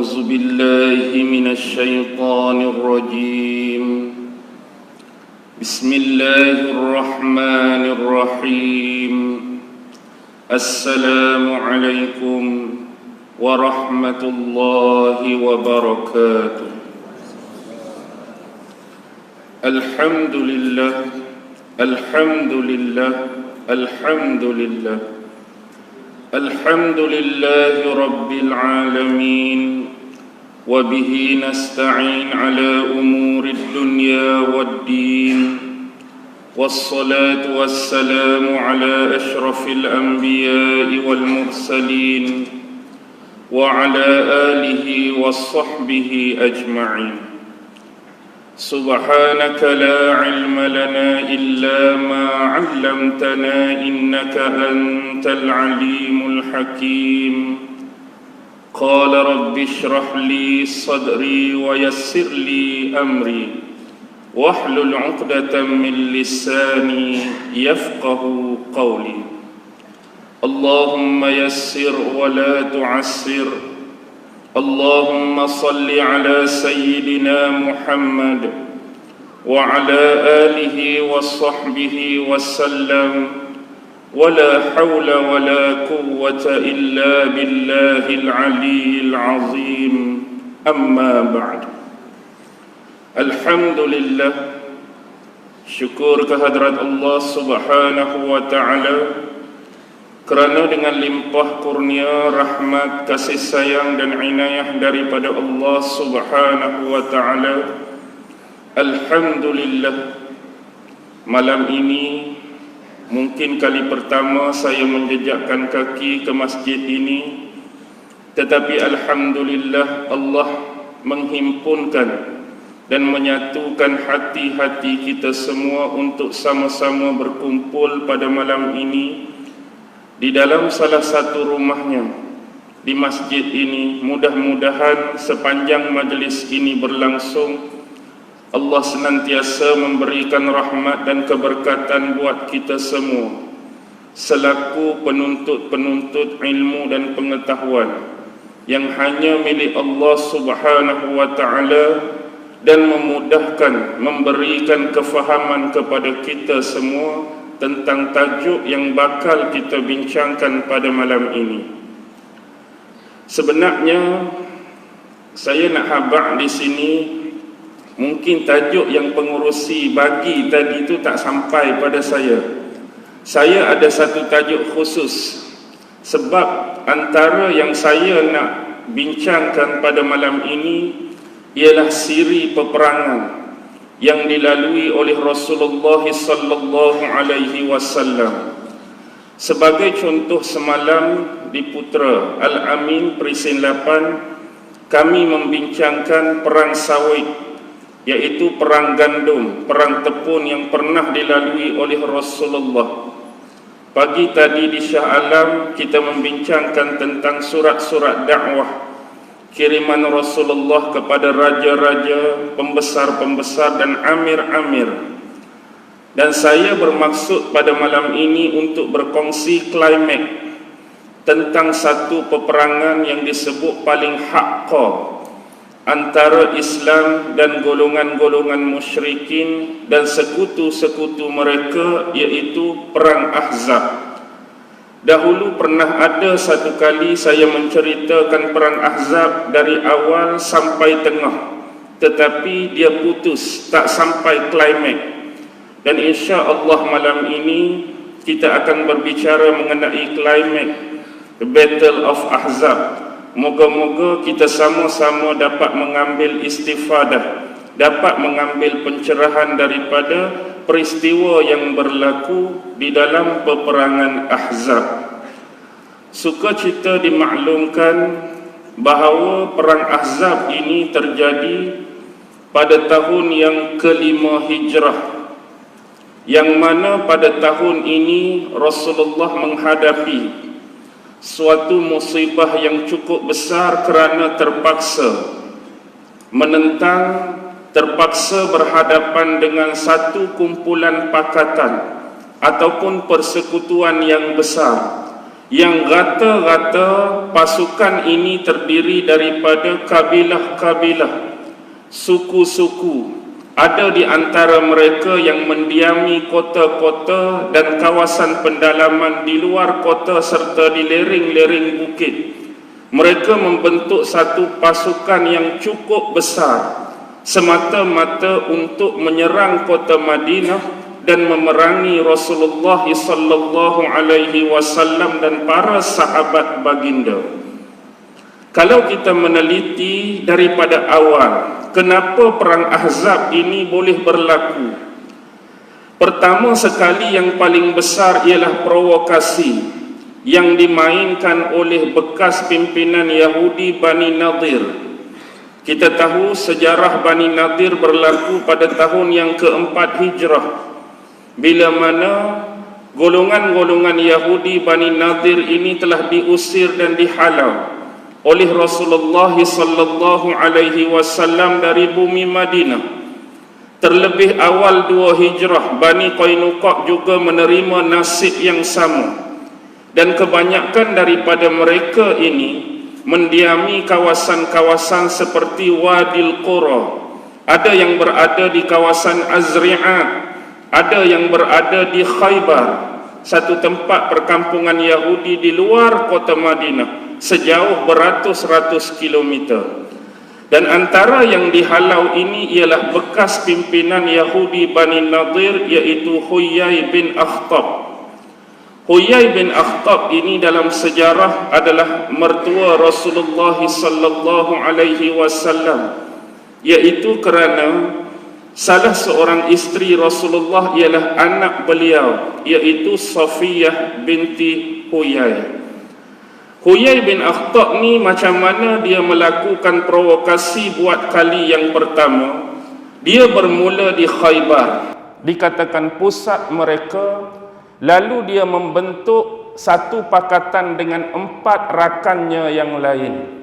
أعوذ بالله من الشيطان الرجيم. بسم الله الرحمن الرحيم. السلام عليكم ورحمة الله وبركاته. الحمد لله الحمد لله الحمد لله الحمد لله رب العالمين، وبه نستعين على أمور الدنيا والدين، والصلاة والسلام على أشرف الأنبياء والمرسلين وعلى آله وصحبه أجمعين. سبحانك لا علم لنا إلا ما علمتنا إنك أنت العليم الحكيم. قال رب اشرح لي صدري ويسر لي أمري واحلل عقدة من لساني يفقه قولي. اللهم يسر ولا تعسر. اللهم صل على سيدنا محمد وعلى آله وصحبه وسلم، ولا حول ولا قوة إلا بالله العلي العظيم. أما بعد. Alhamdulillah, syukur kehadrat Allah subhanahu wa ta'ala, kerana dengan limpah kurnia, rahmat, kasih sayang dan inayah daripada Allah subhanahu wa ta'ala, alhamdulillah, malam ini mungkin kali pertama saya menjejakkan kaki ke masjid ini, tetapi alhamdulillah Allah menghimpunkan dan menyatukan hati-hati kita semua untuk sama-sama berkumpul pada malam ini di dalam salah satu rumahnya di masjid ini. Mudah-mudahan sepanjang majlis ini berlangsung, Allah senantiasa memberikan rahmat dan keberkatan buat kita semua selaku penuntut-penuntut ilmu dan pengetahuan yang hanya milik Allah subhanahu wa ta'ala, dan memudahkan, memberikan kefahaman kepada kita semua tentang tajuk yang bakal kita bincangkan pada malam ini. Sebenarnya saya nak habaq di sini, mungkin tajuk yang pengurusi bagi tadi itu tak sampai pada saya. Saya ada satu tajuk khusus, sebab antara yang saya nak bincangkan pada malam ini ialah siri peperangan yang dilalui oleh Rasulullah sallallahu alaihi wasallam. Sebagai contoh, semalam di Putra Al-Amin Perisin 8 kami membincangkan perang Sawit, iaitu perang gandum, perang tepun yang pernah dilalui oleh Rasulullah. Pagi tadi di Shah Alam kita membincangkan tentang surat-surat dakwah kiriman Rasulullah kepada raja-raja, pembesar-pembesar dan amir-amir. Dan saya bermaksud pada malam ini untuk berkongsi klimaks tentang satu peperangan yang disebut paling haqqa antara Islam dan golongan-golongan musyrikin dan sekutu-sekutu mereka, iaitu perang Ahzab. Dahulu pernah ada satu kali saya menceritakan perang Ahzab dari awal sampai tengah, tetapi dia putus, tak sampai klimaks. Dan insya Allah malam ini kita akan berbicara mengenai klimaks The Battle of Ahzab. Moga-moga kita sama-sama dapat mengambil istifadah, dapat mengambil pencerahan daripada peristiwa yang berlaku di dalam peperangan Ahzab. Sukacita dimaklumkan bahawa perang Ahzab ini terjadi pada tahun yang ke-5 Hijrah, yang mana pada tahun ini Rasulullah menghadapi suatu musibah yang cukup besar kerana terpaksa menentang, terpaksa berhadapan dengan satu kumpulan pakatan ataupun persekutuan yang besar yang rata-rata pasukan ini terdiri daripada kabilah-kabilah, suku-suku. Ada di antara mereka yang mendiami kota-kota dan kawasan pendalaman di luar kota serta di lereng-lereng bukit. Mereka membentuk satu pasukan yang cukup besar semata-mata untuk menyerang kota Madinah dan memerangi Rasulullah sallallahu alaihi wasallam dan para sahabat baginda. Kalau kita meneliti daripada awal, kenapa perang Ahzab ini boleh berlaku? Pertama sekali yang paling besar ialah provokasi yang dimainkan oleh bekas pimpinan Yahudi Bani Nadir. Kita tahu sejarah Bani Nadir berlaku pada tahun yang keempat Hijrah, bila mana golongan-golongan Yahudi Bani Nadir ini telah diusir dan dihalau oleh Rasulullah sallallahu alaihi wasallam dari bumi Madinah. Terlebih awal 2 Hijrah, Bani Qainuqa juga menerima nasib yang sama, dan kebanyakan daripada mereka ini mendiami kawasan-kawasan seperti Wadil Qura. Ada yang berada di kawasan Azri'at, ada yang berada di Khaybar, satu tempat perkampungan Yahudi di luar kota Madinah, sejauh beratus-ratus kilometer. Dan antara yang dihalau ini ialah bekas pimpinan Yahudi Bani Nadir, iaitu Huyai bin Akhtab. Huyai bin Akhtab ini dalam sejarah adalah mertua Rasulullah sallallahu alaihi wasallam, iaitu kerana salah seorang isteri Rasulullah ialah anak beliau, iaitu Safiyah binti Huyai. Huyai bin Akhtab ni macam mana dia melakukan provokasi buat kali yang pertama? Dia bermula di Khaybar, dikatakan pusat mereka. Lalu dia membentuk satu pakatan dengan 4 rakannya yang lain.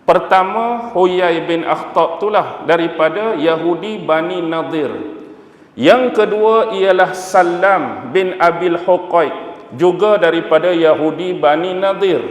Pertama, Huyai bin Akhtab itulah daripada Yahudi Bani Nadir. Yang kedua ialah Salam bin Abil Huqaiq, juga daripada Yahudi Bani Nadir.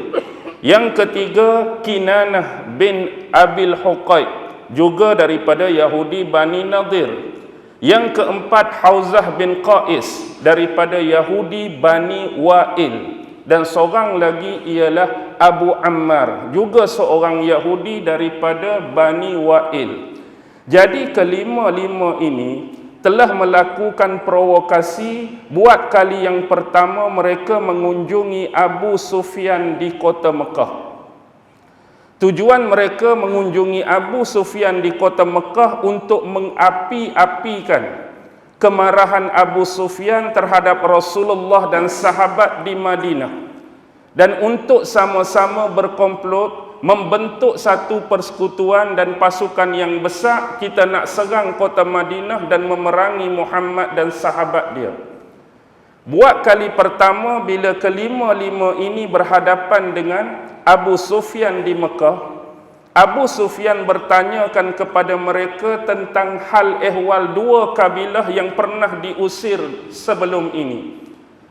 Yang ketiga, Kinanah bin Abil Huqaiq, juga daripada Yahudi Bani Nadir. Yang keempat, Hauzah bin Qais, daripada Yahudi Bani Wa'il. Dan seorang lagi ialah Abu Ammar, juga seorang Yahudi daripada Bani Wa'il. Jadi kelima-lima ini telah melakukan provokasi. Buat kali yang pertama mereka mengunjungi Abu Sufyan di kota Mekah. Tujuan mereka mengunjungi Abu Sufyan di kota Mekah untuk mengapi-apikan kemarahan Abu Sufyan terhadap Rasulullah dan sahabat di Madinah, dan untuk sama-sama berkomplot membentuk satu persekutuan dan pasukan yang besar. Kita nak serang kota Madinah dan memerangi Muhammad dan sahabat dia. Buat kali pertama bila kelima-lima ini berhadapan dengan Abu Sufyan di Mekah, Abu Sufyan bertanyakan kepada mereka tentang hal ehwal 2 kabilah yang pernah diusir sebelum ini.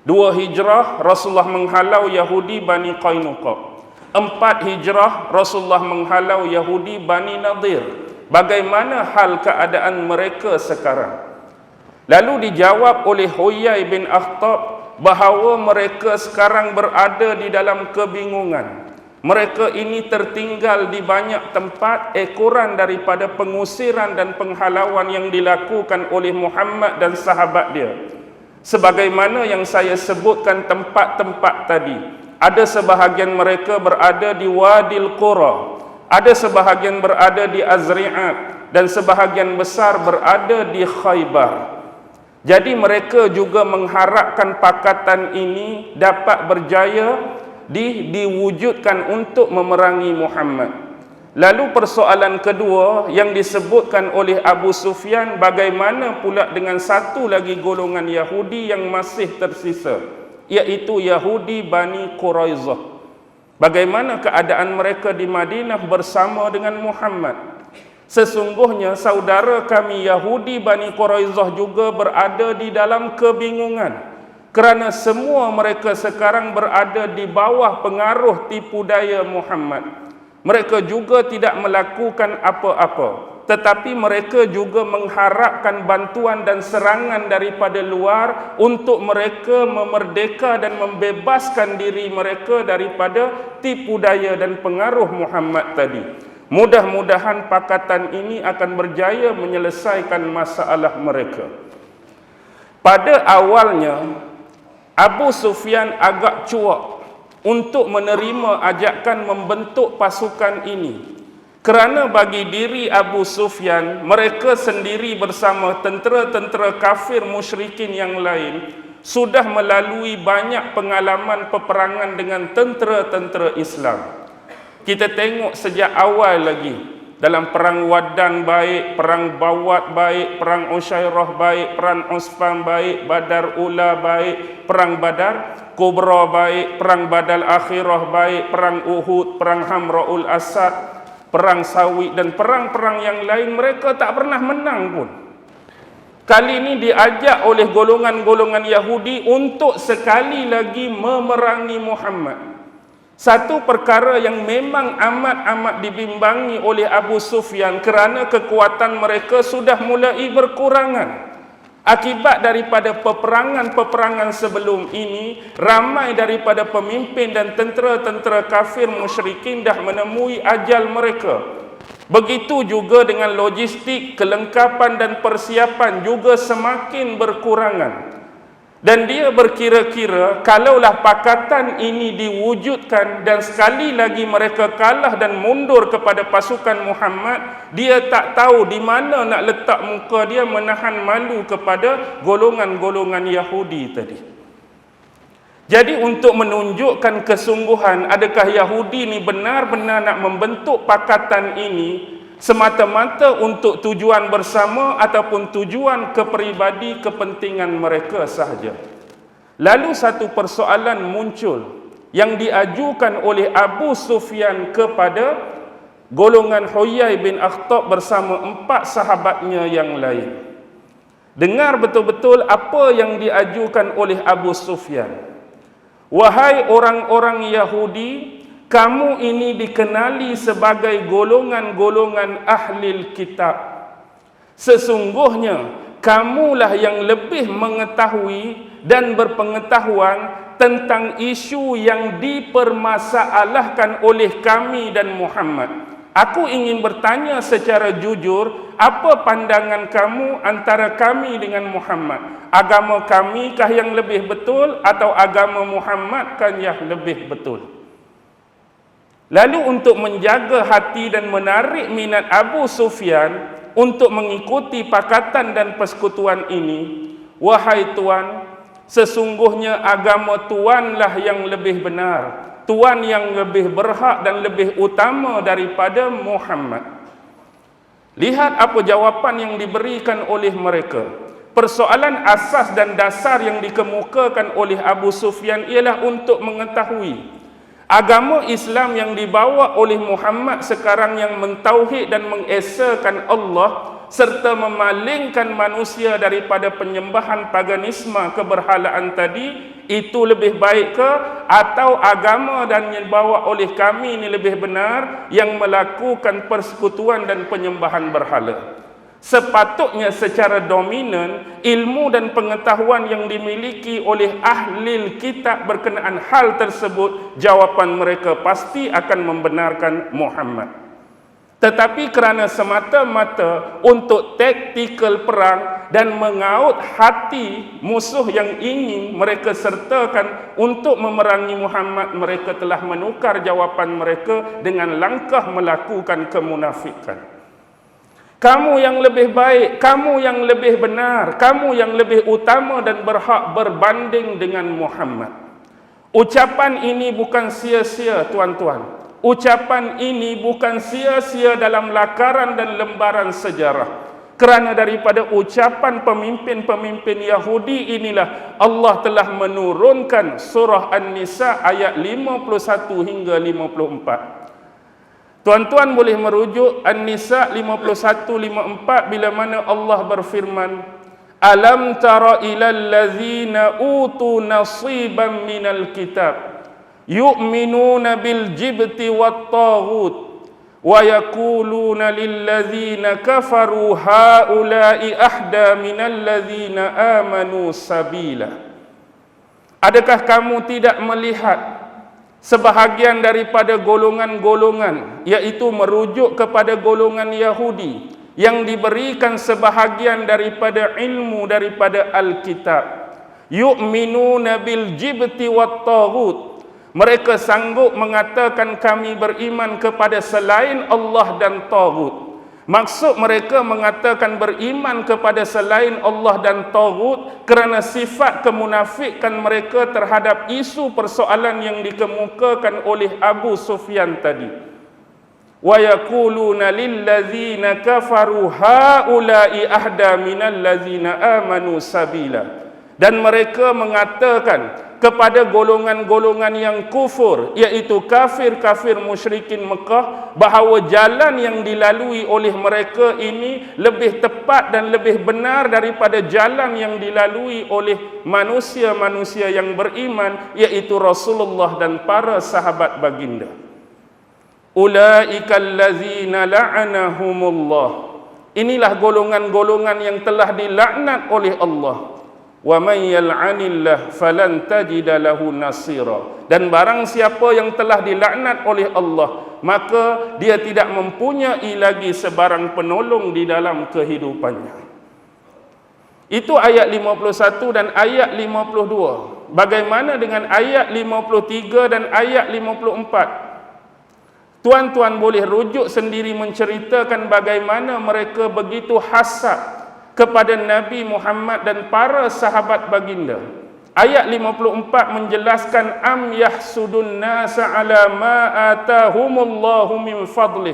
2 Hijrah, Rasulullah menghalau Yahudi Bani Qainuqa. 4 Hijrah, Rasulullah menghalau Yahudi Bani Nadir. Bagaimana hal keadaan mereka sekarang? Lalu dijawab oleh Huyai bin Akhtab bahawa mereka sekarang berada di dalam kebingungan. Mereka ini tertinggal di banyak tempat ekoran daripada pengusiran dan penghalauan yang dilakukan oleh Muhammad dan sahabat dia. Sebagaimana yang saya sebutkan tempat-tempat tadi, ada sebahagian mereka berada di Wadil Qura, ada sebahagian berada di Azri'at, dan sebahagian besar berada di Khaybar. Jadi mereka juga mengharapkan pakatan ini dapat berjaya diwujudkan untuk memerangi Muhammad. Lalu persoalan kedua yang disebutkan oleh Abu Sufyan, bagaimana pula dengan satu lagi golongan Yahudi yang masih tersisa, iaitu Yahudi Bani Quraizah. Bagaimana keadaan mereka di Madinah bersama dengan Muhammad? Sesungguhnya saudara kami Yahudi Bani Quraizah juga berada di dalam kebingungan. kerana semua mereka sekarang berada di bawah pengaruh tipu daya Muhammad. Mereka juga tidak melakukan apa-apa, tetapi mereka juga mengharapkan bantuan dan serangan daripada luar untuk mereka memerdeka dan membebaskan diri mereka daripada tipu daya dan pengaruh Muhammad tadi. Mudah-mudahan pakatan ini akan berjaya menyelesaikan masalah mereka. Pada awalnya, Abu Sufyan agak cuak untuk menerima ajakan membentuk pasukan ini, kerana bagi diri Abu Sufyan, mereka sendiri bersama tentera-tentera kafir musyrikin yang lain sudah melalui banyak pengalaman peperangan dengan tentera-tentera Islam. Kita tengok sejak awal lagi, dalam perang Wadan baik, perang Bawat baik, perang Usyairah baik, perang Usfan baik, Badar Ula baik, perang Badar Kubra baik, perang Badal Akhirah baik, perang Uhud, perang Hamraul Asad, perang Sawi dan perang-perang yang lain, mereka tak pernah menang pun. Kali ini diajak oleh golongan-golongan Yahudi untuk sekali lagi memerangi Muhammad. Satu perkara yang memang amat-amat dibimbangi oleh Abu Sufyan kerana kekuatan mereka sudah mulai berkurangan. Akibat daripada peperangan-peperangan sebelum ini, ramai daripada pemimpin dan tentera-tentera kafir musyrikin dah menemui ajal mereka. Begitu juga dengan logistik, kelengkapan dan persiapan juga semakin berkurangan. Dan dia berkira-kira, kalaulah pakatan ini diwujudkan dan sekali lagi mereka kalah dan mundur kepada pasukan Muhammad, dia tak tahu di mana nak letak muka dia menahan malu kepada golongan-golongan Yahudi tadi. Jadi untuk menunjukkan kesungguhan, adakah Yahudi ni benar-benar nak membentuk pakatan ini semata-mata untuk tujuan bersama ataupun tujuan kepribadi kepentingan mereka sahaja. Lalu satu persoalan muncul yang diajukan oleh Abu Sufyan kepada golongan Huyai bin Akhtab bersama 4 sahabatnya yang lain. Dengar betul-betul apa yang diajukan oleh Abu Sufyan. Wahai orang-orang Yahudi, kamu ini dikenali sebagai golongan-golongan ahlil kitab. Sesungguhnya kamulah yang lebih mengetahui dan berpengetahuan tentang isu yang dipermasalahkan oleh kami dan Muhammad. Aku ingin bertanya secara jujur, apa pandangan kamu antara kami dengan Muhammad? Agama kami kah yang lebih betul atau agama Muhammad kan yang lebih betul? Lalu untuk menjaga hati dan menarik minat Abu Sufyan untuk mengikuti pakatan dan persekutuan ini, wahai Tuan, sesungguhnya agama Tuanlah yang lebih benar, Tuan yang lebih berhak dan lebih utama daripada Muhammad. Lihat apa jawapan yang diberikan oleh mereka. Persoalan asas dan dasar yang dikemukakan oleh Abu Sufyan ialah untuk mengetahui agama Islam yang dibawa oleh Muhammad sekarang yang mentauhid dan mengesakan Allah serta memalingkan manusia daripada penyembahan paganisme keberhalaan tadi, itu lebih baik ke atau agama dan yang dibawa oleh kami ini lebih benar yang melakukan persekutuan dan penyembahan berhala? Sepatutnya secara dominan ilmu dan pengetahuan yang dimiliki oleh ahli kitab berkenaan hal tersebut, jawapan mereka pasti akan membenarkan Muhammad. Tetapi kerana semata-mata untuk taktikal perang dan mengaut hati musuh yang ingin mereka sertakan untuk memerangi Muhammad, mereka telah menukar jawapan mereka dengan langkah melakukan kemunafikan. Kamu yang lebih baik, kamu yang lebih benar, kamu yang lebih utama dan berhak berbanding dengan Muhammad. Ucapan ini bukan sia-sia, tuan-tuan. Ucapan ini bukan sia-sia dalam lakaran dan lembaran sejarah. Kerana daripada ucapan pemimpin-pemimpin Yahudi inilah Allah telah menurunkan surah An-Nisa ayat 51 hingga 54. Tuan-tuan boleh merujuk An-Nisa 51-54 bila mana Allah berfirman, Alam tara ilal ladzina utu nasiban minal kitab yu'minuna bil jibti wat taghut wa yaquluna lil ladzina kafaru haula'i ahda minal ladzina amanu sabila. Adakah kamu tidak melihat sebahagian daripada golongan-golongan, yaitu merujuk kepada golongan Yahudi yang diberikan sebahagian daripada ilmu daripada Alkitab, yu'minuna bil jibti wat taghut, mereka sanggup mengatakan kami beriman kepada selain Allah dan taghut. Maksud mereka mengatakan beriman kepada selain Allah dan taghut kerana sifat kemunafikan mereka terhadap isu persoalan yang dikemukakan oleh Abu Sufyan tadi. Wa yaquluna lil ladzina kafaru haula'i ahda minal ladzina amanu sabila. Dan mereka mengatakan kepada golongan-golongan yang kufur, iaitu kafir-kafir musyrikin Mekah, bahawa jalan yang dilalui oleh mereka ini lebih tepat dan lebih benar daripada jalan yang dilalui oleh manusia-manusia yang beriman, iaitu Rasulullah dan para sahabat baginda. Ulaikal ladzina la'anahumullah. Inilah golongan-golongan yang telah dilaknat oleh Allah. Wa may yal'anillah falan tajida lahu nasira. Dan barang siapa yang telah dilaknat oleh Allah, maka dia tidak mempunyai lagi sebarang penolong di dalam kehidupannya. Itu ayat 51 dan ayat 52. Bagaimana dengan ayat 53 dan ayat 54? Tuan-tuan boleh rujuk sendiri menceritakan bagaimana mereka begitu hasad kepada Nabi Muhammad dan para sahabat baginda. Ayat 54 menjelaskan am yahsudun nasa ala ma atahumullahu min fadlih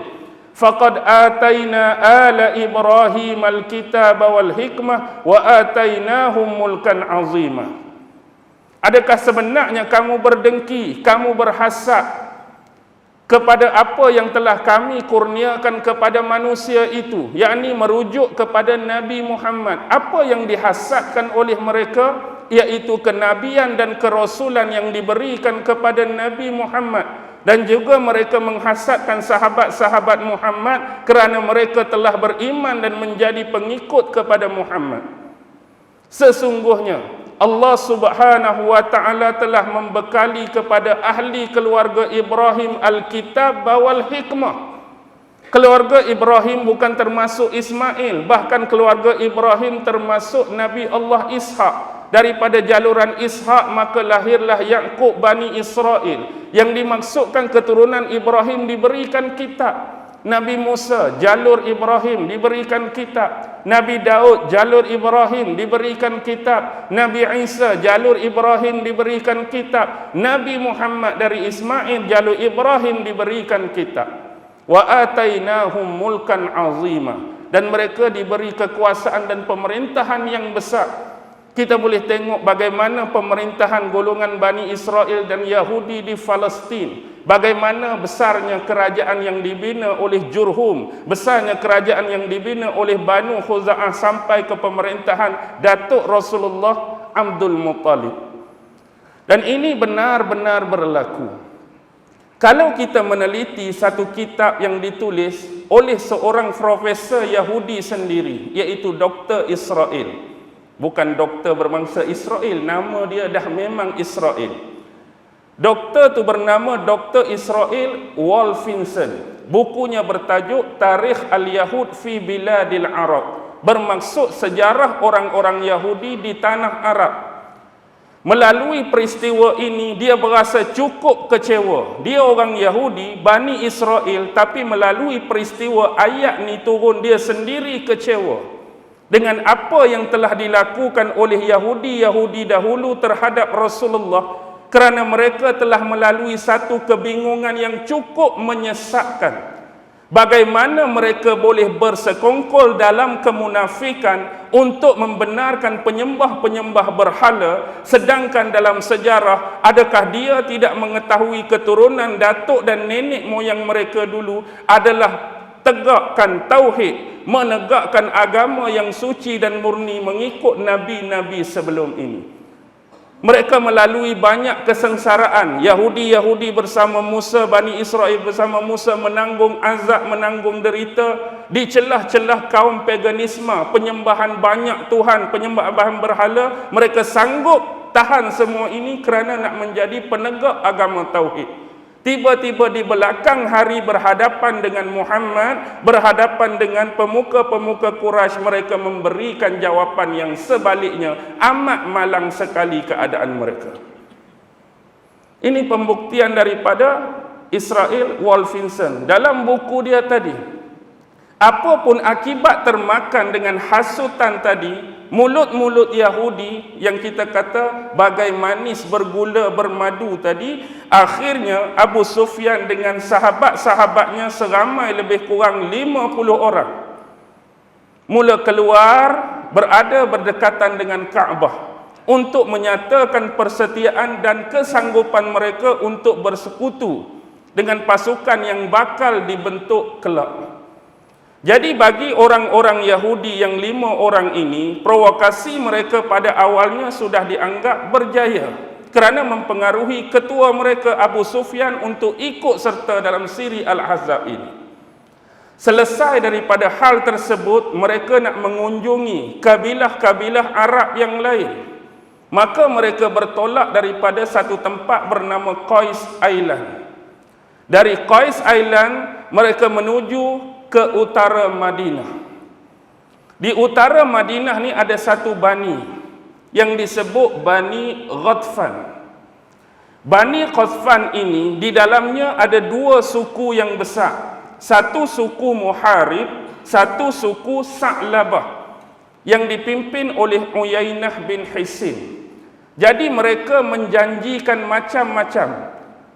faqad ataina ala Ibrahim alkitaba wal hikmah wa atainahum mulkan azima. Adakah sebenarnya kamu berdengki, kamu berhasad kepada apa yang telah kami kurniakan kepada manusia itu, yakni merujuk kepada Nabi Muhammad? Apa yang dihasadkan oleh mereka, iaitu kenabian dan kerasulan yang diberikan kepada Nabi Muhammad. Dan juga mereka menghasadkan sahabat-sahabat Muhammad kerana mereka telah beriman dan menjadi pengikut kepada Muhammad. Sesungguhnya Allah Subhanahu wa ta'ala telah membekali kepada ahli keluarga Ibrahim Alkitab wal hikmah. Keluarga Ibrahim bukan termasuk Ismail, bahkan keluarga Ibrahim termasuk Nabi Allah Ishak. Daripada jaluran Ishak maka lahirlah Yaqub Bani Israel, yang dimaksudkan keturunan Ibrahim diberikan kitab. Nabi Musa, jalur Ibrahim, diberikan kitab. Nabi Daud, jalur Ibrahim, diberikan kitab. Nabi Isa, jalur Ibrahim, diberikan kitab. Nabi Muhammad dari Ismail, jalur Ibrahim, diberikan kitab. Wa atainahum mulkan azima. Dan mereka diberi kekuasaan dan pemerintahan yang besar. Kita boleh tengok bagaimana pemerintahan golongan Bani Israel dan Yahudi di Palestin. Bagaimana besarnya kerajaan yang dibina oleh Jurhum, besarnya kerajaan yang dibina oleh Banu Khuza'ah sampai ke pemerintahan Datuk Rasulullah Abdul Muttalib. Dan ini benar-benar berlaku. Kalau kita meneliti satu kitab yang ditulis oleh seorang profesor Yahudi sendiri, iaitu Dr. Israel. Bukan doktor berbangsa Israel, nama dia dah memang Israel. Doktor tu bernama Dr. Israel Wolfenson. Bukunya bertajuk Tarikh Al-Yahud fi Biladil Arab, bermaksud sejarah orang-orang Yahudi di tanah Arab. Melalui peristiwa ini, dia berasa cukup kecewa. Dia orang Yahudi, Bani Israel, tapi melalui peristiwa ayat ni turun, dia sendiri kecewa dengan apa yang telah dilakukan oleh Yahudi dahulu terhadap Rasulullah, kerana mereka telah melalui satu kebingungan yang cukup menyesatkan. Bagaimana mereka boleh bersekongkol dalam kemunafikan untuk membenarkan penyembah-penyembah berhala, sedangkan dalam sejarah, adakah dia tidak mengetahui keturunan datuk dan nenek moyang mereka dulu adalah tegakkan tauhid, menegakkan agama yang suci dan murni mengikut nabi-nabi sebelum ini. Mereka melalui banyak kesengsaraan. Yahudi bersama Musa, Bani Israel bersama Musa menanggung azab, menanggung derita di celah-celah kaum paganisme, penyembahan banyak Tuhan, penyembahan berhala. Mereka sanggup tahan semua ini kerana nak menjadi penegak agama tauhid. Tiba-tiba di belakang hari berhadapan dengan Muhammad, berhadapan dengan pemuka-pemuka Quraisy, mereka memberikan jawapan yang sebaliknya. Amat malang sekali keadaan mereka. Ini pembuktian daripada Israel Wolfenson dalam buku dia tadi. Apapun akibat termakan dengan hasutan tadi, mulut-mulut Yahudi yang kita kata bagai manis bergula bermadu tadi, akhirnya Abu Sufyan dengan sahabat-sahabatnya seramai lebih kurang 50 orang mula keluar berada berdekatan dengan Kaabah untuk menyatakan persetiaan dan kesanggupan mereka untuk bersekutu dengan pasukan yang bakal dibentuk kelak. Jadi bagi orang-orang Yahudi yang 5 orang ini, provokasi mereka pada awalnya sudah dianggap berjaya kerana mempengaruhi ketua mereka Abu Sufyan untuk ikut serta dalam siri Al-Ahzab ini. Selesai daripada hal tersebut, mereka nak mengunjungi kabilah-kabilah Arab yang lain. Maka mereka bertolak daripada satu tempat bernama Qais Island. Dari Qais Island, mereka menuju ke utara Madinah. Di utara Madinah ni ada satu bani yang disebut Bani Ghatfan. Bani Ghatfan ini di dalamnya ada 2 suku yang besar. Satu suku Muharib, satu suku Sa'labah yang dipimpin oleh Uyainah bin Hisin. Jadi mereka menjanjikan macam-macam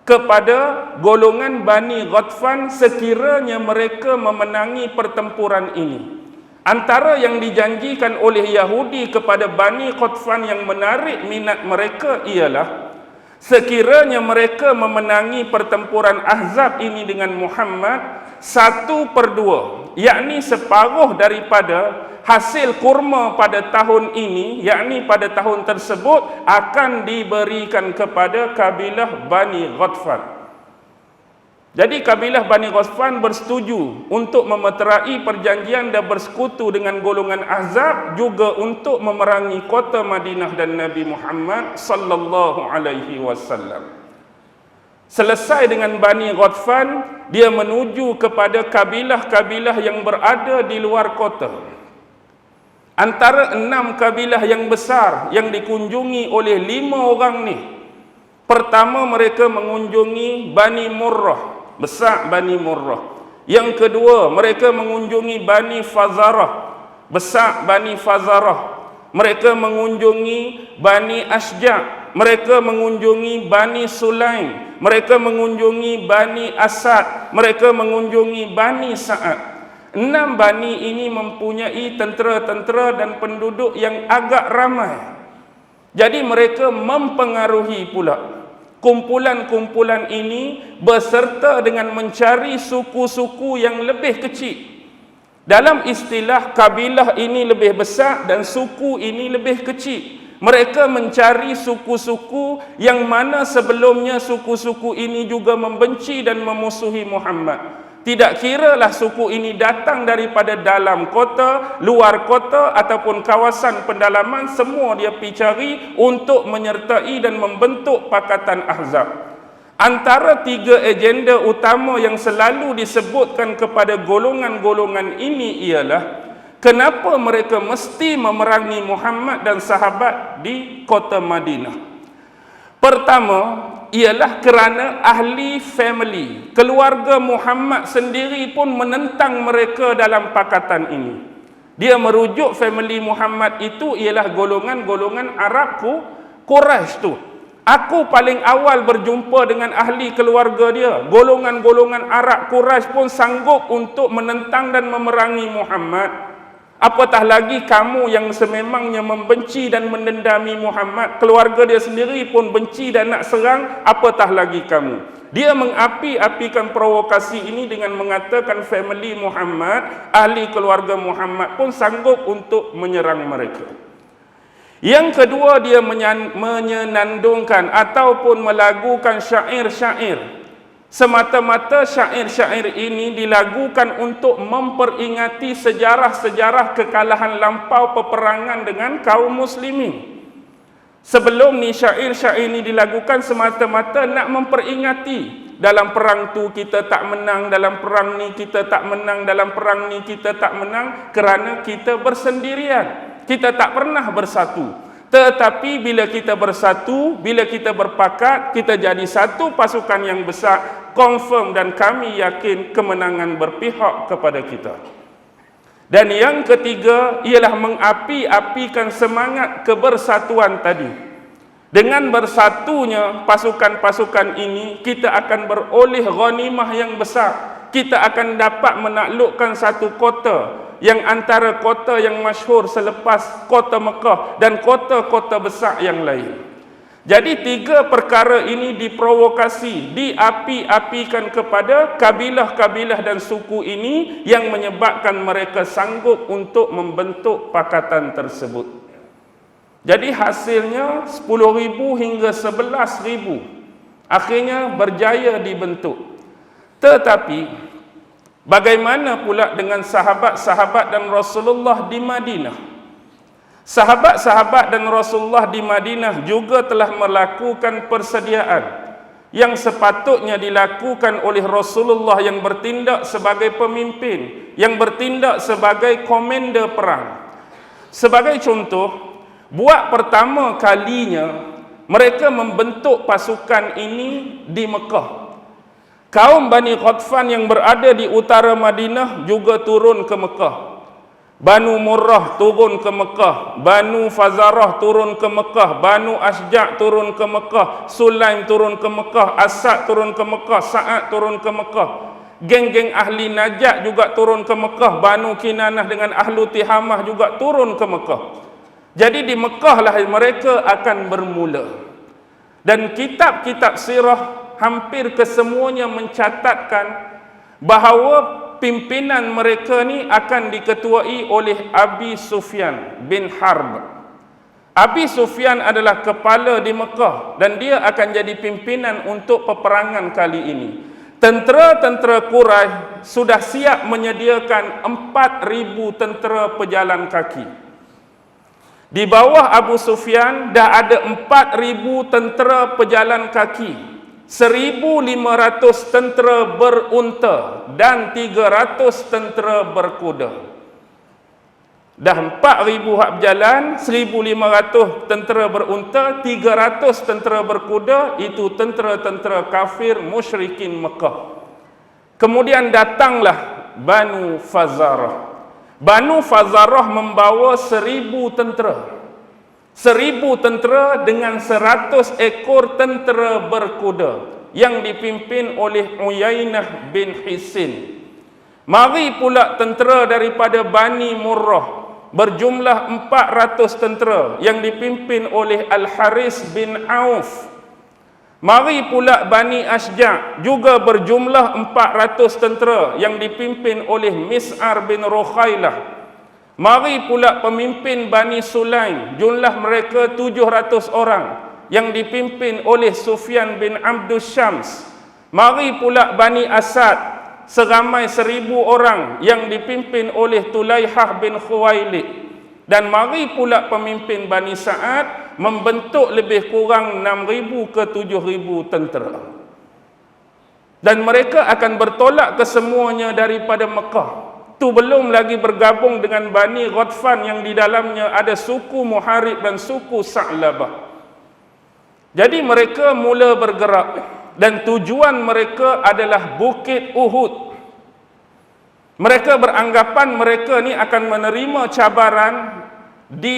kepada golongan Bani Ghatfan sekiranya mereka memenangi pertempuran ini. Antara yang dijanjikan oleh Yahudi kepada Bani Ghatfan yang menarik minat mereka ialah sekiranya mereka memenangi pertempuran Ahzab ini dengan Muhammad 1/2, yakni separuh daripada hasil kurma pada tahun ini, yakni pada tahun tersebut akan diberikan kepada kabilah Bani Ghatfan. Jadi kabilah Bani Ghatfan bersetuju untuk memeterai perjanjian dan bersekutu dengan golongan Ahzab, juga untuk memerangi kota Madinah dan Nabi Muhammad sallallahu alaihi wasallam. Selesai dengan Bani Ghatfan, dia menuju kepada kabilah-kabilah yang berada di luar kota. Antara 6 kabilah yang besar yang dikunjungi oleh 5 orang ni. Pertama, mereka mengunjungi Bani Murrah, besar Bani Murrah. Yang kedua, mereka mengunjungi Bani Fazarah, besar Bani Fazarah. Mereka mengunjungi Bani Asja', mereka mengunjungi Bani Sulaim, mereka mengunjungi Bani Asad, mereka mengunjungi Bani Sa'ad. 6 bani ini mempunyai tentera-tentera dan penduduk yang agak ramai. Jadi mereka mempengaruhi pula kumpulan-kumpulan ini beserta dengan mencari suku-suku yang lebih kecil. Dalam istilah, kabilah ini lebih besar dan suku ini lebih kecil. Mereka mencari suku-suku yang mana sebelumnya suku-suku ini juga membenci dan memusuhi Muhammad. Tidak kiralah suku ini datang daripada dalam kota, luar kota ataupun kawasan pendalaman, semua dia pergi cari untuk menyertai dan membentuk Pakatan Ahzab. Antara 3 agenda utama yang selalu disebutkan kepada golongan-golongan ini ialah kenapa mereka mesti memerangi Muhammad dan sahabat di kota Madinah. Pertama, ialah kerana ahli family, keluarga Muhammad sendiri pun menentang mereka dalam pakatan ini. Dia merujuk family Muhammad itu ialah golongan-golongan Arab Quraisy tu. Aku paling awal berjumpa dengan ahli keluarga dia. Golongan-golongan Arab Quraisy pun sanggup untuk menentang dan memerangi Muhammad. Apatah lagi kamu yang sememangnya membenci dan mendendami Muhammad, keluarga dia sendiri pun benci dan nak serang, apatah lagi kamu. Dia mengapi-apikan provokasi ini dengan mengatakan family Muhammad, ahli keluarga Muhammad pun sanggup untuk menyerang mereka. Yang kedua, dia menyenandungkan ataupun melagukan syair-syair. Semata-mata syair-syair ini dilagukan untuk memperingati sejarah-sejarah kekalahan lampau peperangan dengan kaum muslimin. Sebelum ni syair-syair ini dilakukan semata-mata nak memperingati, dalam perang tu kita tak menang, dalam perang ni kita tak menang, dalam perang ni kita tak menang kerana kita bersendirian. Kita tak pernah bersatu. Tetapi bila kita bersatu, bila kita berpakat, kita jadi satu pasukan yang besar, confirm dan kami yakin kemenangan berpihak kepada kita. Dan yang ketiga ialah mengapi-apikan semangat kebersatuan tadi. Dengan bersatunya pasukan-pasukan ini, kita akan beroleh ghanimah yang besar. Kita akan dapat menaklukkan satu kota yang antara kota yang masyhur selepas kota Mekah dan kota-kota besar yang lain. Jadi tiga perkara ini diprovokasi, diapi-apikan kepada kabilah-kabilah dan suku ini yang menyebabkan mereka sanggup untuk membentuk pakatan tersebut. Jadi hasilnya 10,000 hingga 11,000 akhirnya berjaya dibentuk. Tetapi bagaimana pula dengan sahabat-sahabat dan Rasulullah di Madinah? Sahabat-sahabat dan Rasulullah di Madinah juga telah melakukan persediaan yang sepatutnya dilakukan oleh Rasulullah yang bertindak sebagai pemimpin, yang bertindak sebagai komander perang. Sebagai contoh, buat pertama kalinya mereka membentuk pasukan ini di Mekah. Kaum Bani Ghatfan yang berada di utara Madinah juga turun ke Mekah. Banu Murrah turun ke Mekah, Banu Fazarah turun ke Mekah, Banu Asja' turun ke Mekah, Sulaim turun ke Mekah, Asad turun ke Mekah, Sa'ad turun ke Mekah. Geng-geng ahli Najat juga turun ke Mekah, Banu Kinanah dengan Ahlu Tihamah juga turun ke Mekah. Jadi di Mekah lah mereka akan bermula. Dan kitab-kitab sirah hampir kesemuanya mencatatkan bahawa pimpinan mereka ni akan diketuai oleh Abi Sufyan bin Harb. Abi Sufyan adalah kepala di Mekah dan dia akan jadi pimpinan untuk peperangan kali ini. Tentera-tentera Quraisy sudah siap menyediakan 4,000 tentera pejalan kaki. Di bawah Abu Sufyan dah ada 4,000 tentera pejalan kaki, 1,500 tentera berunta dan 300 tentera berkuda. Dah 4,000 hak berjalan, 1,500 tentera berunta, 300 tentera berkuda, itu tentera-tentera kafir musyrikin Mekah. Kemudian datanglah Banu Fazarah. Banu Fazarah membawa 1,000 tentera. 1,000 tentera dengan 100 ekor tentera berkuda yang dipimpin oleh Uyainah bin Hisin. Mari pula tentera daripada Bani Murrah berjumlah 400 tentera yang dipimpin oleh Al-Haris bin Auf. Mari pula Bani Asja' juga berjumlah 400 tentera yang dipimpin oleh Mis'ar bin Rukhailah. Mari pula pemimpin Bani Sulaim, jumlah mereka 700 orang yang dipimpin oleh Sufyan bin Abdus Syams. Mari pula Bani Asad, seramai 1,000 orang yang dipimpin oleh Tulaihah bin Khuwailid. Dan mari pula pemimpin Bani Sa'ad membentuk lebih kurang 6,000 ke 7,000 tentera. Dan mereka akan bertolak kesemuanya daripada Mekah. Tu belum lagi bergabung dengan Bani Ghatfan yang di dalamnya ada suku Muharib dan suku Sa'labah. Jadi mereka mula bergerak dan tujuan mereka adalah Bukit Uhud. Mereka beranggapan mereka ni akan menerima cabaran di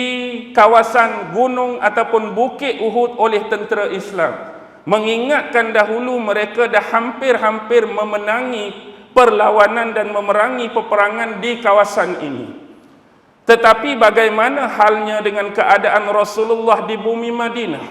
kawasan gunung ataupun Bukit Uhud oleh tentera Islam. Mengingatkan dahulu mereka dah hampir-hampir memenangi perlawanan dan memerangi peperangan di kawasan ini. Tetapi bagaimana halnya dengan keadaan Rasulullah di bumi Madinah?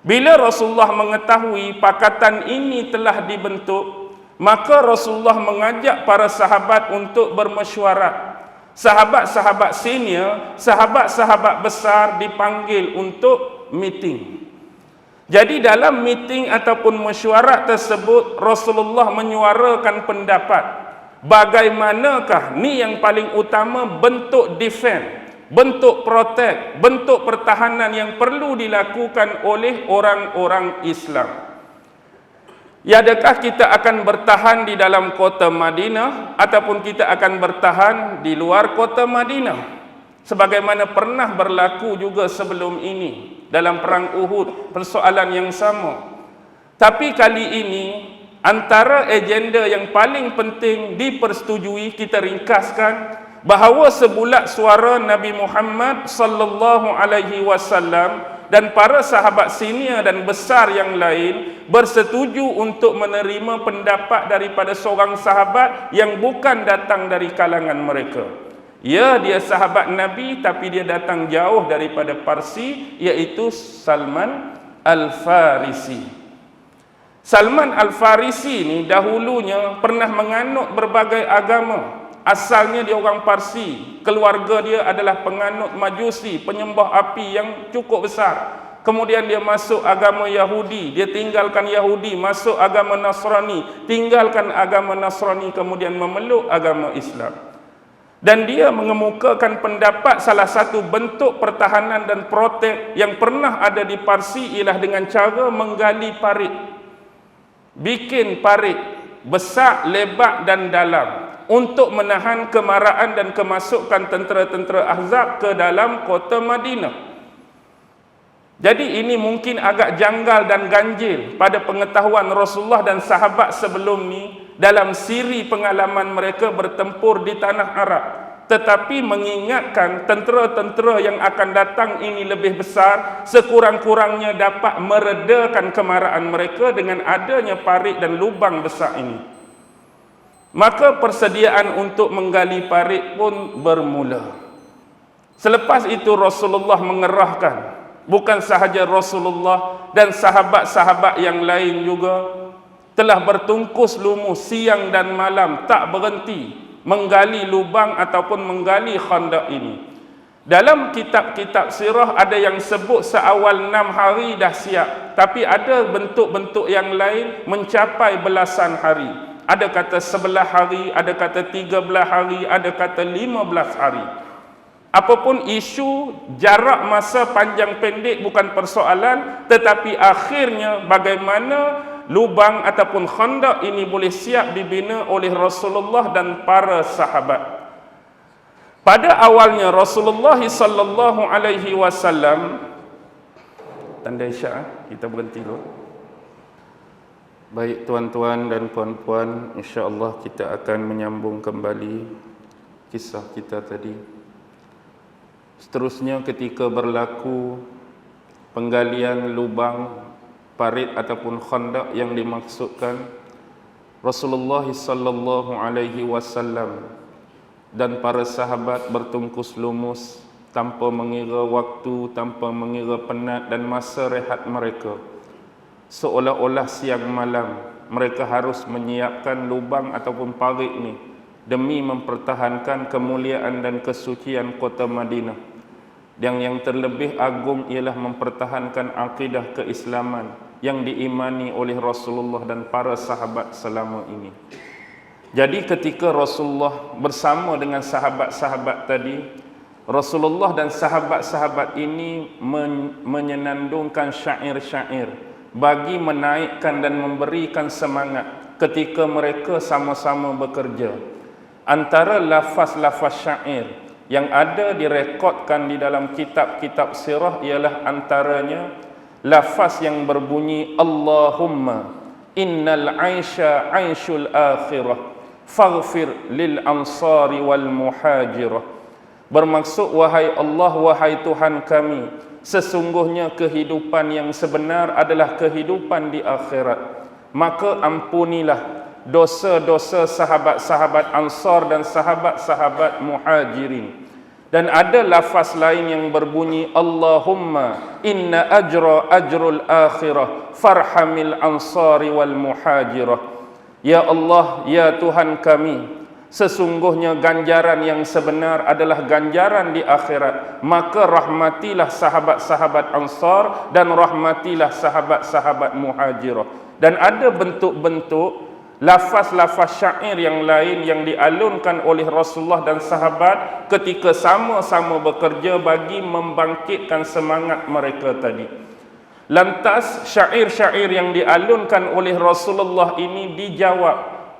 Bila Rasulullah mengetahui pakatan ini telah dibentuk, maka Rasulullah mengajak para sahabat untuk bermesyuarat. Sahabat-sahabat senior, sahabat-sahabat besar dipanggil untuk meeting. Jadi dalam meeting ataupun mesyuarat tersebut, Rasulullah menyuarakan pendapat, bagaimanakah ni yang paling utama bentuk defense, bentuk protect, bentuk pertahanan yang perlu dilakukan oleh orang-orang Islam. Ya, adakah kita akan bertahan di dalam kota Madinah ataupun kita akan bertahan di luar kota Madinah? Sebagaimana pernah berlaku juga sebelum ini dalam perang Uhud, persoalan yang sama. Tapi kali ini antara agenda yang paling penting dipersetujui, kita ringkaskan, bahawa sebulat suara Nabi Muhammad sallallahu alaihi wasallam dan para sahabat senior dan besar yang lain bersetuju untuk menerima pendapat daripada seorang sahabat yang bukan datang dari kalangan mereka. Ya, dia sahabat Nabi tapi dia datang jauh daripada Parsi, iaitu Salman Al-Farisi. Salman Al-Farisi ni dahulunya pernah menganut berbagai agama. Asalnya dia orang Parsi, keluarga dia adalah penganut Majusi, penyembah api yang cukup besar. Kemudian dia masuk agama Yahudi, dia tinggalkan Yahudi, masuk agama Nasrani, tinggalkan agama Nasrani, kemudian memeluk agama Islam. Dan dia mengemukakan pendapat salah satu bentuk pertahanan dan protek yang pernah ada di Parsi ialah dengan cara menggali parit. Bikin parit besar, lebar dan dalam untuk menahan kemarahan dan kemasukan tentera-tentera Ahzab ke dalam kota Madinah. Jadi ini mungkin agak janggal dan ganjil pada pengetahuan Rasulullah dan sahabat sebelum ni dalam siri pengalaman mereka bertempur di tanah Arab. Tetapi mengingatkan tentera-tentera yang akan datang ini lebih besar, sekurang-kurangnya dapat meredakan kemarahan mereka dengan adanya parit dan lubang besar ini. Maka persediaan untuk menggali parit pun bermula. Selepas itu Rasulullah mengerahkan, bukan sahaja Rasulullah dan sahabat-sahabat yang lain juga telah bertungkus lumus siang dan malam, tak berhenti menggali lubang ataupun menggali khandaq ini. Dalam kitab-kitab sirah ada yang sebut seawal 6 hari dah siap, tapi ada bentuk-bentuk yang lain mencapai belasan hari. Ada kata 11 hari, ada kata 13 hari, ada kata 15 hari. Apapun isu, jarak masa panjang pendek bukan persoalan, tetapi akhirnya bagaimana lubang ataupun khandaq ini boleh siap dibina oleh Rasulullah dan para sahabat. Pada awalnya Rasulullah sallallahu alaihi wasallam, tanda isyak, kita berhenti dulu. Baik tuan-tuan dan puan-puan, insya-Allah kita akan menyambung kembali kisah kita tadi. Seterusnya ketika berlaku penggalian lubang parit ataupun khandaq yang dimaksudkan, Rasulullah sallallahu alaihi wasallam dan para sahabat bertungkus lumus tanpa mengira waktu, tanpa mengira penat dan masa rehat mereka. Seolah-olah siang malam mereka harus menyiapkan lubang ataupun parit ni demi mempertahankan kemuliaan dan kesucian kota Madinah. Yang terlebih agung ialah mempertahankan akidah keislaman yang diimani oleh Rasulullah dan para sahabat selama ini. Jadi ketika Rasulullah bersama dengan sahabat-sahabat tadi, Rasulullah dan sahabat-sahabat ini menyenandungkan syair-syair bagi menaikkan dan memberikan semangat ketika mereka sama-sama bekerja. Antara lafaz-lafaz syair yang ada direkodkan di dalam kitab-kitab sirah ialah antaranya lafaz yang berbunyi, Allahumma innal aisha aishul akhirah faghfir lil ansari wal muhajirah. Bermaksud, wahai Allah, wahai Tuhan kami, sesungguhnya kehidupan yang sebenar adalah kehidupan di akhirat. Maka ampunilah dosa-dosa sahabat-sahabat Ansar dan sahabat-sahabat Muhajirin. Dan ada lafaz lain yang berbunyi, Allahumma inna ajrul akhirah farhamil ansari wal muhajirah. Ya Allah, ya Tuhan kami, sesungguhnya ganjaran yang sebenar adalah ganjaran di akhirat. Maka rahmatilah sahabat-sahabat Ansar dan rahmatilah sahabat-sahabat Muhajirah. Dan ada bentuk-bentuk lafaz-lafaz syair yang lain yang dialunkan oleh Rasulullah dan sahabat ketika sama-sama bekerja bagi membangkitkan semangat mereka tadi. Lantas syair-syair yang dialunkan oleh Rasulullah ini dijawab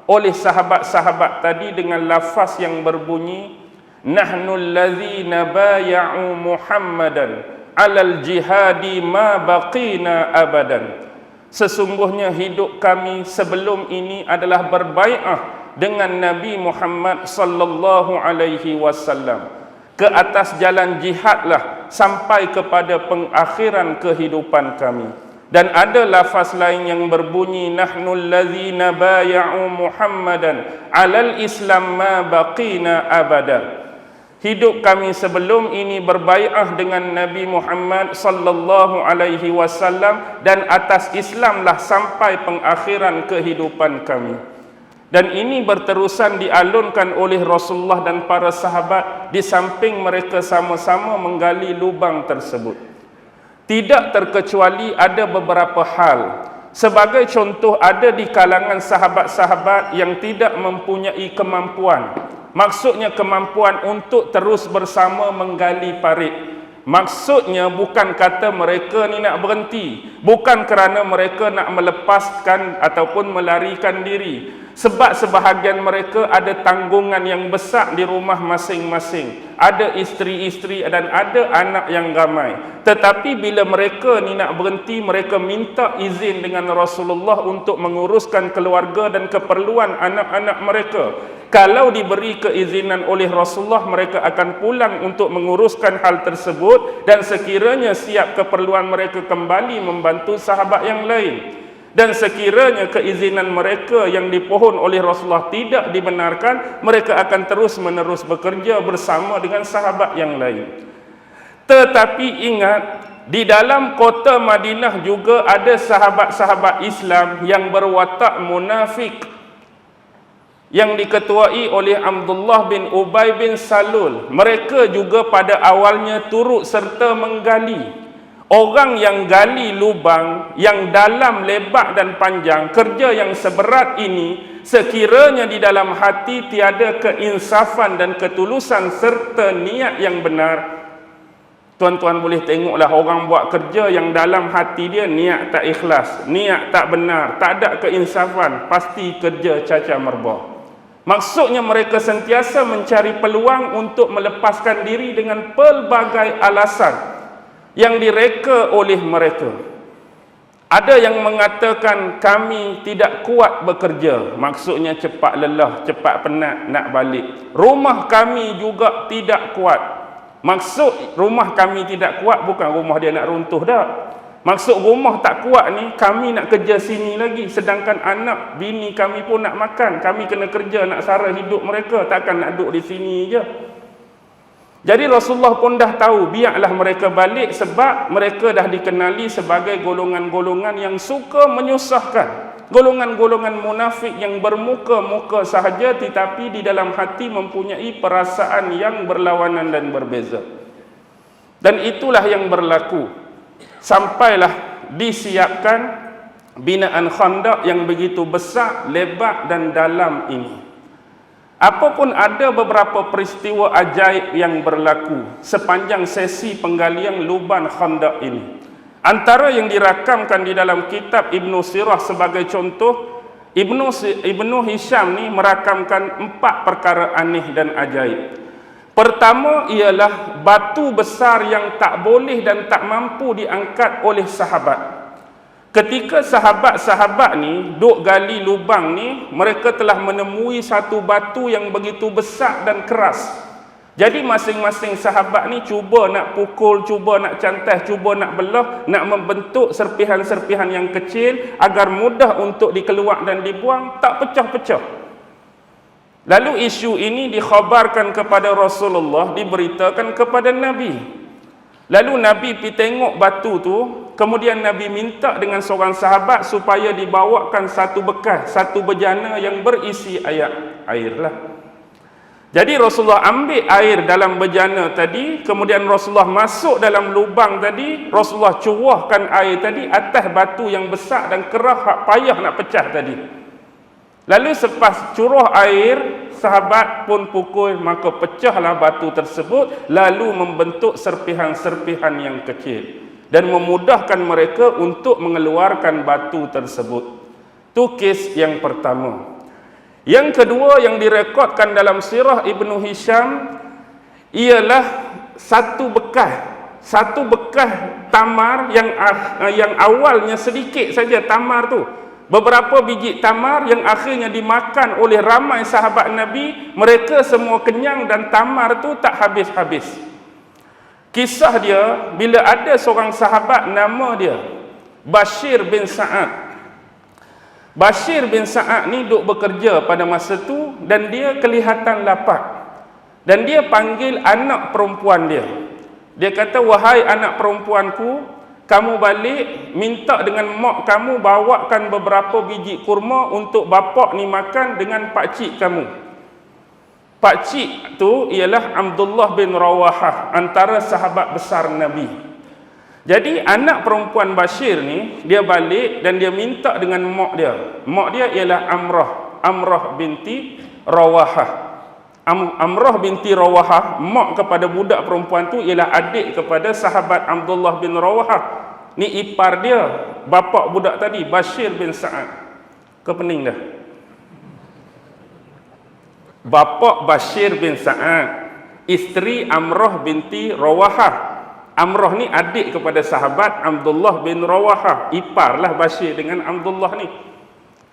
oleh sahabat-sahabat tadi dengan lafaz yang berbunyi, Nahnul ladzina baya'u Muhammadan alal jihadi ma baqina abadan. Sesungguhnya hidup kami sebelum ini adalah berbai'ah dengan Nabi Muhammad sallallahu alaihi wasallam. Ke atas jalan jihadlah sampai kepada pengakhiran kehidupan kami. Dan ada lafaz lain yang berbunyi, Nahnul ladzina baya'u Muhammadan alal Islam ma baqina abada. Hidup kami sebelum ini berbai'ah dengan Nabi Muhammad sallallahu alaihi wasallam dan atas Islamlah sampai pengakhiran kehidupan kami. Dan ini berterusan dialunkan oleh Rasulullah dan para sahabat di samping mereka sama-sama menggali lubang tersebut. Tidak terkecuali ada beberapa hal. Sebagai contoh, ada di kalangan sahabat-sahabat yang tidak mempunyai kemampuan. Maksudnya kemampuan untuk terus bersama menggali parit. Maksudnya bukan kata mereka ni nak berhenti, bukan kerana mereka nak melepaskan ataupun melarikan diri. Sebab sebahagian mereka ada tanggungan yang besar di rumah masing-masing. Ada isteri-isteri dan ada anak yang ramai. Tetapi bila mereka ni nak berhenti, mereka minta izin dengan Rasulullah untuk menguruskan keluarga dan keperluan anak-anak mereka. Kalau diberi keizinan oleh Rasulullah, mereka akan pulang untuk menguruskan hal tersebut, dan sekiranya siap keperluan mereka kembali membantu sahabat yang lain. Dan sekiranya keizinan mereka yang dipohon oleh Rasulullah tidak dibenarkan, mereka akan terus menerus bekerja bersama dengan sahabat yang lain. Tetapi ingat, di dalam kota Madinah juga ada sahabat-sahabat Islam yang berwatak munafik, yang diketuai oleh Abdullah bin Ubay bin Salul. Mereka juga pada awalnya turut serta menggali. Orang yang gali lubang yang dalam, lebar dan panjang, kerja yang seberat ini, sekiranya di dalam hati tiada keinsafan dan ketulusan serta niat yang benar, tuan-tuan boleh tengoklah orang buat kerja yang dalam hati dia niat tak ikhlas, niat tak benar, tak ada keinsafan, pasti kerja cacat merbah. Maksudnya mereka sentiasa mencari peluang untuk melepaskan diri dengan pelbagai alasan yang direka oleh mereka. Ada yang mengatakan kami tidak kuat bekerja, maksudnya cepat lelah, cepat penat nak balik. Rumah kami juga tidak kuat. Maksud rumah kami tidak kuat bukan rumah dia nak runtuh dah. Maksud rumah tak kuat ni, kami nak kerja sini lagi, sedangkan anak bini kami pun nak makan. Kami kena kerja nak sara hidup mereka, takkan nak duduk di sini je. Jadi Rasulullah pun dah tahu, biarlah mereka balik, sebab mereka dah dikenali sebagai golongan-golongan yang suka menyusahkan. Golongan-golongan munafik yang bermuka-muka sahaja, tetapi di dalam hati mempunyai perasaan yang berlawanan dan berbeza. Dan itulah yang berlaku. Sampailah disiapkan binaan Khandaq yang begitu besar, lebar dan dalam ini. Apapun ada beberapa peristiwa ajaib yang berlaku sepanjang sesi penggalian lubang Khandaq ini. Antara yang dirakamkan di dalam kitab Ibnu Sirah sebagai contoh, Ibnu Hisham ni merakamkan 4 perkara aneh dan ajaib. Pertama ialah batu besar yang tak boleh dan tak mampu diangkat oleh sahabat. Ketika sahabat-sahabat ni duk gali lubang ni, mereka telah menemui satu batu yang begitu besar dan keras. Jadi masing-masing sahabat ni cuba nak pukul, cuba nak cantas, cuba nak belah, nak membentuk serpihan-serpihan yang kecil agar mudah untuk dikeluar dan dibuang, tak pecah-pecah. Lalu isu ini dikhabarkan kepada Rasulullah, diberitakan kepada Nabi. Lalu Nabi pergi tengok batu tu, kemudian Nabi minta dengan seorang sahabat supaya dibawakan satu bekas, satu bejana yang berisi air lah. Jadi Rasulullah ambil air dalam bejana tadi, kemudian Rasulullah masuk dalam lubang tadi, Rasulullah curahkan air tadi atas batu yang besar dan kerah payah nak pecah tadi. Lalu selepas curah air, sahabat pun pukul, maka pecahlah batu tersebut, lalu membentuk serpihan-serpihan yang kecil dan memudahkan mereka untuk mengeluarkan batu tersebut. Itu kes yang pertama. Yang kedua yang direkodkan dalam sirah Ibnu Hisham ialah satu bekas tamar yang awalnya sedikit saja tamar tu. Beberapa biji tamar yang akhirnya dimakan oleh ramai sahabat Nabi, mereka semua kenyang dan tamar tu tak habis-habis. Kisah dia, bila ada seorang sahabat nama dia Bashir bin Sa'ad. Bashir bin Sa'ad ni duk bekerja pada masa tu dan dia kelihatan lapar. Dan dia panggil anak perempuan dia. Dia kata, "Wahai anak perempuanku, kamu balik, minta dengan mak kamu bawakan beberapa biji kurma untuk bapak ni makan dengan pakcik kamu." Pakcik tu ialah Abdullah bin Rawahah, antara sahabat besar Nabi. Jadi anak perempuan Bashir ni, dia balik dan dia minta dengan mak dia. Mak dia ialah Amrah binti Rawahah. Amrah binti Rawahah, mak kepada budak perempuan tu ialah adik kepada sahabat Abdullah bin Rawahah. Ni ipar dia, bapa budak tadi, Bashir bin Sa'ad. Kau pening dah? Bapa Bashir bin Sa'ad, isteri Amrah binti Rawahah. Amrah ni adik kepada sahabat Abdullah bin Rawahah. Iparlah Bashir dengan Abdullah ni.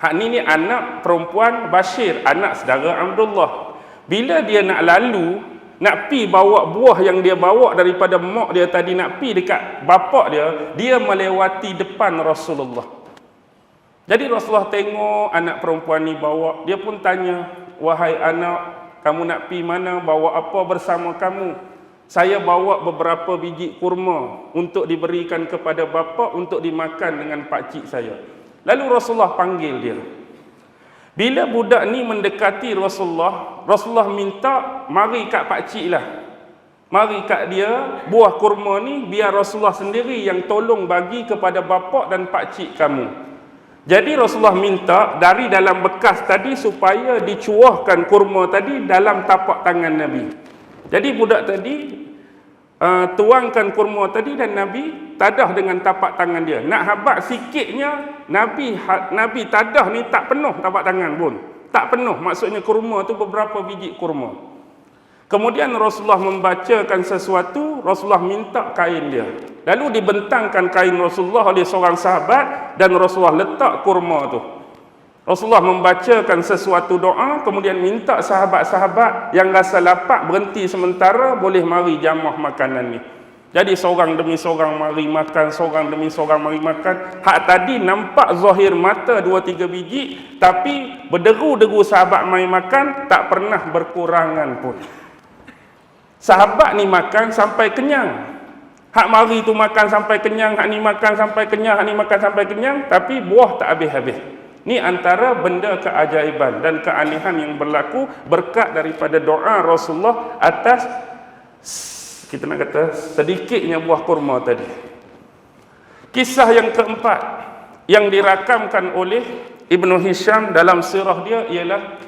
Hak ni anak perempuan Bashir, anak saudara Abdullah. Bila dia nak lalu, nak pi bawa buah yang dia bawa daripada mak dia tadi, nak pi dekat bapak dia melewati depan Rasulullah. Jadi Rasulullah tengok anak perempuan ni bawa, dia pun tanya, "Wahai anak, kamu nak pi mana? Bawa apa bersama kamu?" "Saya bawa beberapa biji kurma untuk diberikan kepada bapa untuk dimakan dengan pakcik saya." Lalu Rasulullah panggil dia. Bila budak ni mendekati Rasulullah, Rasulullah minta, "Mari kat pakcik lah. Mari kat dia, buah kurma ni biar Rasulullah sendiri yang tolong bagi kepada bapa dan pakcik kamu." Jadi Rasulullah minta dari dalam bekas tadi supaya dicuahkan kurma tadi dalam tapak tangan Nabi. Jadi budak tadi tuangkan kurma tadi dan Nabi tadah dengan tapak tangan dia. Nak habaq sikitnya, Nabi tadah ni tak penuh tapak tangan pun. Tak penuh, maksudnya kurma tu beberapa biji kurma. Kemudian Rasulullah membacakan sesuatu, Rasulullah minta kain dia. Lalu dibentangkan kain Rasulullah oleh seorang sahabat dan Rasulullah letak kurma tu. Rasulullah membacakan sesuatu doa, kemudian minta sahabat-sahabat yang rasa lapar berhenti sementara, boleh mari jamah makanan ni. Jadi seorang demi seorang mari makan, seorang demi seorang mari makan. Hak tadi nampak zahir mata 2-3 biji, tapi berderu-deru sahabat mari makan, tak pernah berkurangan pun. Sahabat ni makan sampai kenyang. Hak mari tu makan sampai kenyang, hak ni makan sampai kenyang, hak ni makan sampai kenyang, tapi buah tak habis-habis. Ni antara benda keajaiban dan keanehan yang berlaku berkat daripada doa Rasulullah atas, kita nak kata, sedikitnya buah kurma tadi. Kisah yang keempat yang dirakamkan oleh Ibnu Hisham dalam sirah dia ialah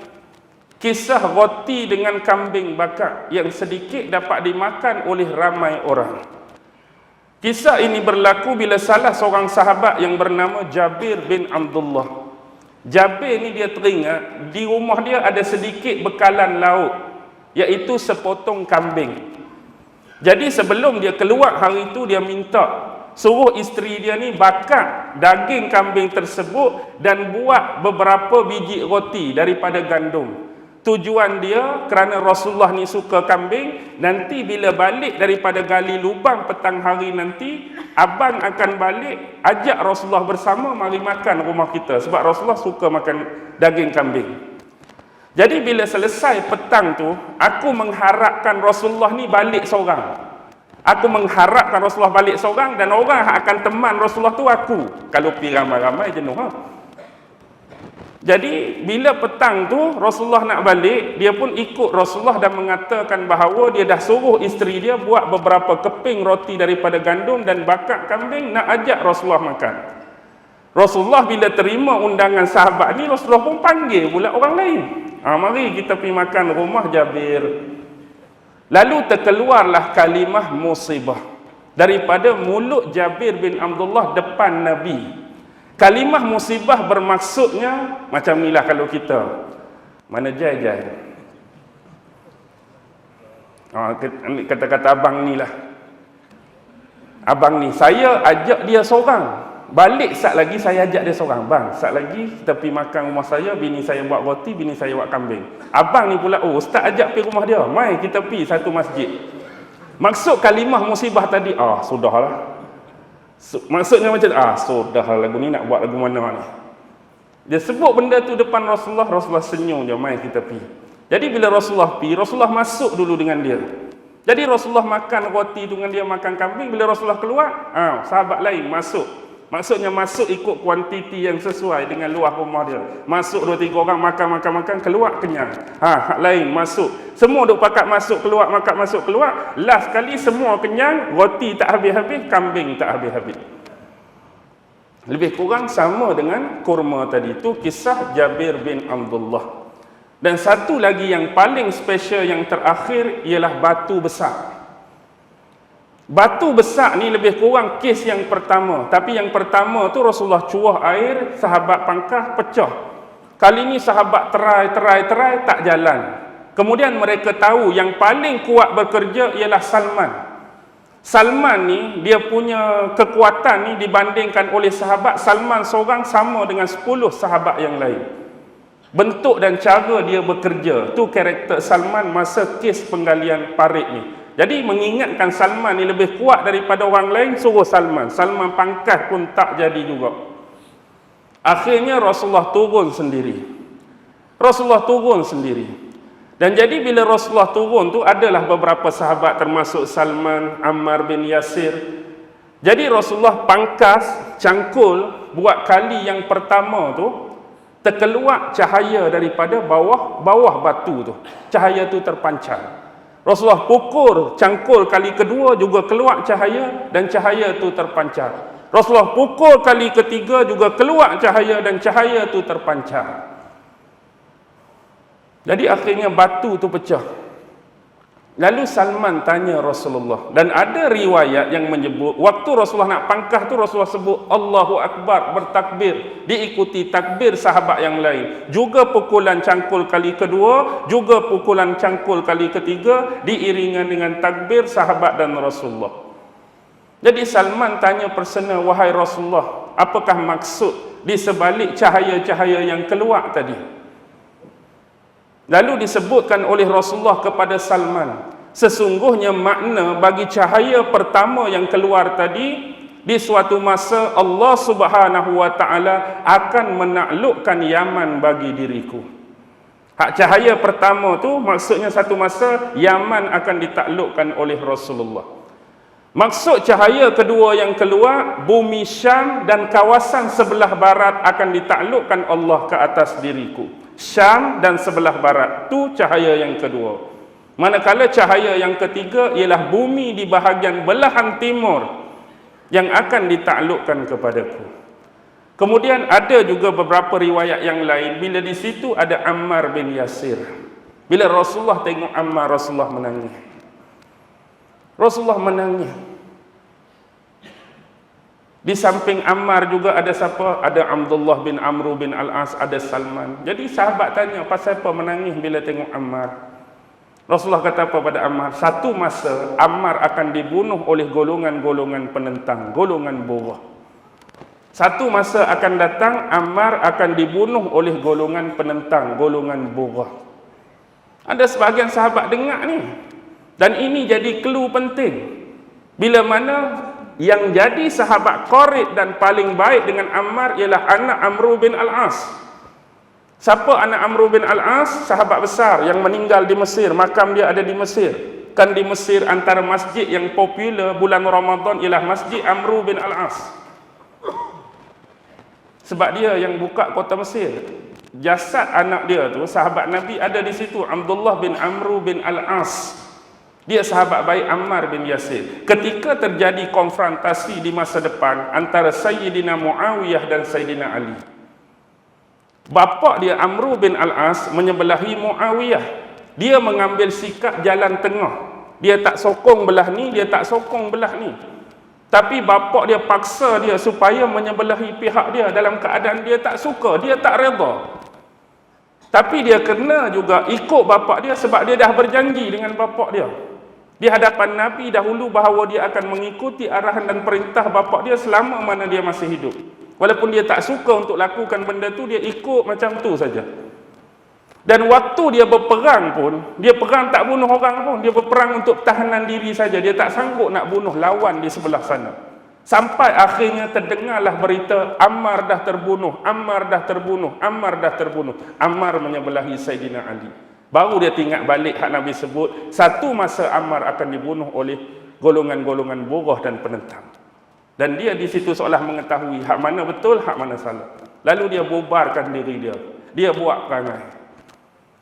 kisah roti dengan kambing bakar yang sedikit dapat dimakan oleh ramai orang. Kisah ini berlaku bila salah seorang sahabat yang bernama Jabir bin Abdullah. Jabir ni dia teringat di rumah dia ada sedikit bekalan lauk, iaitu sepotong kambing. Jadi sebelum dia keluar hari itu, dia minta suruh isteri dia ni bakar daging kambing tersebut dan buat beberapa biji roti daripada gandum. Tujuan dia kerana Rasulullah ni suka kambing, nanti bila balik daripada gali lubang petang hari nanti, abang akan balik, ajak Rasulullah bersama mari makan rumah kita, sebab Rasulullah suka makan daging kambing. Jadi bila selesai petang tu, aku mengharapkan Rasulullah ni balik seorang. Aku mengharapkan Rasulullah balik seorang, dan orang yang akan teman Rasulullah tu aku. Kalau pergi ramai-ramai jenuh. Jadi bila petang tu Rasulullah nak balik, dia pun ikut Rasulullah dan mengatakan bahawa dia dah suruh isteri dia buat beberapa keping roti daripada gandum dan bakar kambing nak ajak Rasulullah makan. Rasulullah bila terima undangan sahabat ni, Rasulullah pun panggil pula orang lain. Mari kita pergi makan rumah Jabir. Lalu terkeluarlah kalimah musibah daripada mulut Jabir bin Abdullah depan Nabi. Kalimah musibah bermaksudnya macam inilah kalau kita. Mana jai-jai? Kata-kata abang ni lah. Abang ni, saya ajak dia seorang. Balik sat lagi saya ajak dia seorang. Bang, sat lagi kita pergi makan rumah saya, bini saya buat roti, bini saya buat kambing. Abang ni pula, oh ustaz ajak pergi rumah dia. Mai kita pergi satu masjid. Maksud kalimah musibah tadi, sudahlah. Maksudnya macam, sudahlah lagu ni nak buat lagu mana ni. Dia sebut benda tu depan Rasulullah, Rasulullah senyum je, mai kita pergi. Jadi bila Rasulullah pergi, Rasulullah masuk dulu dengan dia. Jadi Rasulullah makan roti dengan dia, makan kambing. Bila Rasulullah keluar, sahabat lain masuk. Maksudnya masuk ikut kuantiti yang sesuai dengan luas rumah dia. Masuk 2-3 orang makan, keluar kenyang. Hak lain masuk. Semua duk pakat masuk keluar, makan masuk keluar. Last kali semua kenyang, roti tak habis-habis, kambing tak habis-habis. Lebih kurang sama dengan kurma tadi. Itu kisah Jabir bin Abdullah. Dan satu lagi yang paling special yang terakhir ialah batu besar. Batu besar ni lebih kurang kes yang pertama. Tapi yang pertama tu Rasulullah cuah air, sahabat pangkah pecah. Kali ni sahabat terai tak jalan. Kemudian mereka tahu yang paling kuat bekerja ialah Salman. Salman ni dia punya kekuatan ni dibandingkan oleh sahabat, Salman seorang sama dengan 10 sahabat yang lain. Bentuk dan cara dia bekerja tu karakter Salman masa kes penggalian parit ni. Jadi mengingatkan Salman ni lebih kuat daripada orang lain, suruh Salman. Salman pangkat pun tak jadi juga. Akhirnya Rasulullah turun sendiri. Dan jadi bila Rasulullah turun tu adalah beberapa sahabat termasuk Salman, Ammar bin Yasir. Jadi Rasulullah pangkas, cangkul, buat kali yang pertama tu terkeluar cahaya daripada bawah batu tu. Cahaya tu terpancar. Rasulullah pukul cangkul kali kedua juga keluar cahaya dan cahaya tu terpancar. Rasulullah pukul kali ketiga juga keluar cahaya dan cahaya tu terpancar. Jadi akhirnya batu tu pecah. Lalu Salman tanya Rasulullah, dan ada riwayat yang menyebut waktu Rasulullah nak pangkah tu Rasulullah sebut Allahu Akbar, bertakbir, diikuti takbir sahabat yang lain. Juga pukulan cangkul kali kedua, juga pukulan cangkul kali ketiga diiringan dengan takbir sahabat dan Rasulullah. Jadi Salman tanya personal, wahai Rasulullah, apakah maksud di sebalik cahaya-cahaya yang keluar tadi? Lalu disebutkan oleh Rasulullah kepada Salman, sesungguhnya makna bagi cahaya pertama yang keluar tadi, di suatu masa Allah Subhanahu wa taala akan menaklukkan Yaman bagi diriku. Hak cahaya pertama tu maksudnya satu masa Yaman akan ditaklukkan oleh Rasulullah. Maksud cahaya kedua yang keluar, bumi Syam dan kawasan sebelah barat akan ditaklukkan Allah ke atas diriku. Syam dan sebelah barat, tu cahaya yang kedua. Manakala cahaya yang ketiga ialah bumi di bahagian belahan timur yang akan ditaklukkan kepadaku. Kemudian ada juga beberapa riwayat yang lain, bila di situ ada Ammar bin Yasir. Bila Rasulullah tengok Ammar, Rasulullah menangis. Rasulullah menangis. Di samping Ammar juga ada siapa? Ada Abdullah bin Amr bin Al-As, ada Salman. Jadi sahabat tanya, pasal apa menangis bila tengok Ammar? Rasulullah kata apa pada Ammar? Satu masa Ammar akan dibunuh oleh golongan-golongan penentang, golongan Bora. Satu masa akan datang Ammar akan dibunuh oleh golongan penentang, golongan Bora. Ada sebahagian sahabat dengar ni. Dan ini jadi clue penting. Bila mana yang jadi sahabat qarib dan paling baik dengan Ammar ialah anak Amr bin Al-As. Siapa anak Amr bin Al-As? Sahabat besar yang meninggal di Mesir, makam dia ada di Mesir. Kan di Mesir antara masjid yang popular bulan Ramadan ialah Masjid Amr bin Al-As. Sebab dia yang buka kota Mesir. Jasad anak dia tu, sahabat Nabi ada di situ, Abdullah bin Amr bin Al-As. Dia sahabat baik Ammar bin Yasir. Ketika terjadi konfrontasi di masa depan antara Sayyidina Muawiyah dan Sayyidina Ali, bapa dia Amr bin Al-As menyebelahi Muawiyah. Dia mengambil sikap jalan tengah. Dia tak sokong belah ni, dia tak sokong belah ni. Tapi bapa dia paksa dia supaya menyebelahi pihak dia dalam keadaan dia tak suka, dia tak redha. Tapi dia kena juga ikut bapa dia sebab dia dah berjanji dengan bapa dia di hadapan Nabi dahulu bahawa dia akan mengikuti arahan dan perintah bapa dia selama mana dia masih hidup. Walaupun dia tak suka untuk lakukan benda tu, dia ikut macam tu saja. Dan waktu dia berperang pun, dia perang tak bunuh orang pun, dia berperang untuk pertahanan diri saja. Dia tak sanggup nak bunuh lawan di sebelah sana. Sampai akhirnya terdengarlah berita Ammar dah terbunuh, Ammar dah terbunuh, Ammar dah terbunuh. Ammar menyebelahi Sayyidina Ali. Baru dia ingat balik hak Nabi sebut, satu masa Ammar akan dibunuh oleh golongan-golongan buruh dan penentang. Dan dia di situ seolah mengetahui hak mana betul, hak mana salah. Lalu dia bubarkan diri dia. Dia buat perangai.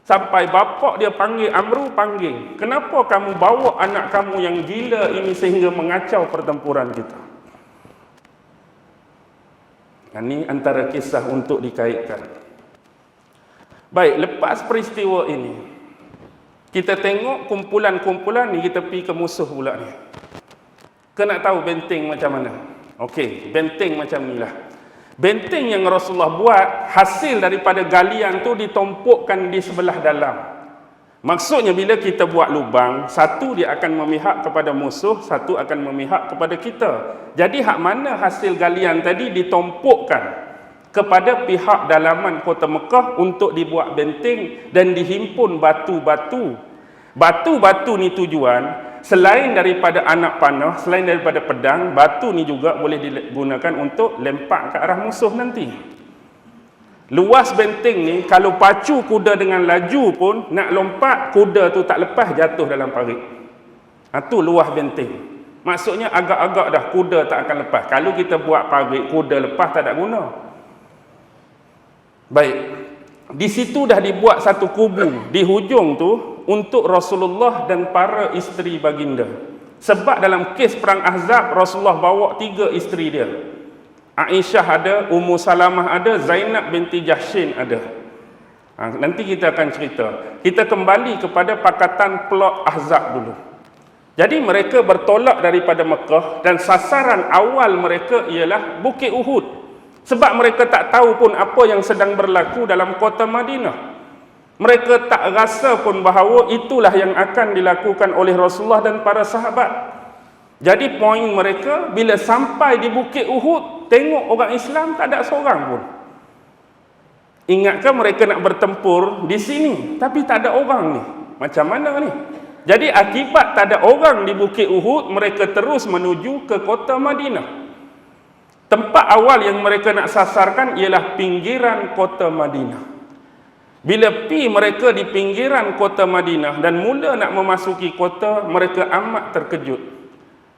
Sampai bapak dia panggil, Amru panggil, kenapa kamu bawa anak kamu yang gila ini sehingga mengacau pertempuran kita? Ini antara kisah untuk dikaitkan. Baik, lepas peristiwa ini, kita tengok kumpulan-kumpulan ni, kita pergi ke musuh pula ni. Kena tahu benteng macam mana. Okey, benteng macam inilah. Benteng yang Rasulullah buat, hasil daripada galian tu ditumpukkan di sebelah dalam. Maksudnya bila kita buat lubang, satu dia akan memihak kepada musuh, satu akan memihak kepada kita. Jadi hak mana hasil galian tadi ditumpukkan kepada pihak dalaman kota Mekah untuk dibuat benteng dan dihimpun batu-batu. Batu-batu ni tujuan, selain daripada anak panah, selain daripada pedang, batu ni juga boleh digunakan untuk lempak ke arah musuh nanti. Luas benteng ni, kalau pacu kuda dengan laju pun, nak lompat, kuda tu tak lepas, jatuh dalam parit. Itu luas benteng. Maksudnya agak-agak dah kuda tak akan lepas. Kalau kita buat parit, kuda lepas tak ada guna. Baik, di situ dah dibuat satu kubu di hujung tu untuk Rasulullah dan para isteri baginda. Sebab dalam kes perang Ahzab, Rasulullah bawa 3 isteri dia. Aisyah ada, Ummu Salamah ada, Zainab binti Jahshin ada. Nanti kita akan cerita. Kita kembali kepada pakatan plot Ahzab dulu. Jadi mereka bertolak daripada Mekah dan sasaran awal mereka ialah Bukit Uhud. Sebab mereka tak tahu pun apa yang sedang berlaku dalam kota Madinah. Mereka tak rasa pun bahawa itulah yang akan dilakukan oleh Rasulullah dan para sahabat. Jadi poin mereka, bila sampai di Bukit Uhud, tengok orang Islam tak ada seorang pun. Ingatkan mereka nak bertempur di sini, tapi tak ada orang ni. Macam mana ni? Jadi akibat tak ada orang di Bukit Uhud, mereka terus menuju ke kota Madinah. Tempat awal yang mereka nak sasarkan ialah pinggiran kota Madinah. Bila pi mereka di pinggiran kota Madinah dan mula nak memasuki kota, mereka amat terkejut.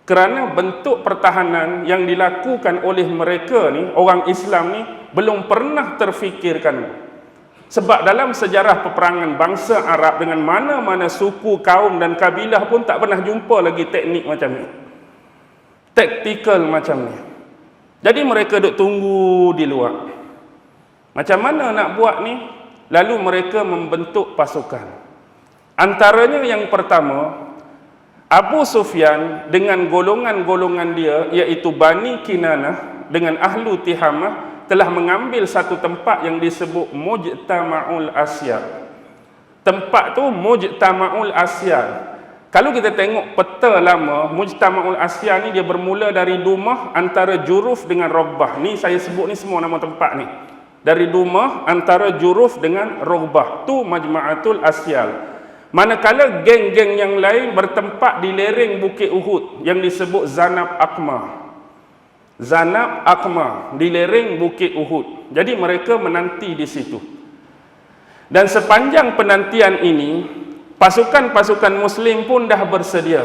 Kerana bentuk pertahanan yang dilakukan oleh mereka ni, orang Islam ni, belum pernah terfikirkan. Sebab dalam sejarah peperangan bangsa Arab dengan mana-mana suku, kaum dan kabilah pun tak pernah jumpa lagi teknik macam ni. Taktikal macam ni. Jadi mereka duk tunggu di luar. Macam mana nak buat ni? Lalu mereka membentuk pasukan. Antaranya yang pertama, Abu Sufyan dengan golongan-golongan dia, iaitu Bani Kinanah dengan Ahlu Tihamah, telah mengambil satu tempat yang disebut Mujtama'ul Asyar. Tempat tu Mujtama'ul Asyar. Kalau kita tengok peta lama, Mujtama'ul Asyar ni dia bermula dari Dumah antara Juruf dengan Rabbah. Ni saya sebut ni semua nama tempat ni. Dari Dumah antara Juruf dengan Rabbah. Tu Majma'atul Asyar. Manakala geng-geng yang lain bertempat di lereng Bukit Uhud yang disebut Zanab Aqmah. Zanab Aqmah di lereng Bukit Uhud. Jadi mereka menanti di situ. Dan sepanjang penantian ini, pasukan-pasukan Muslim pun dah bersedia.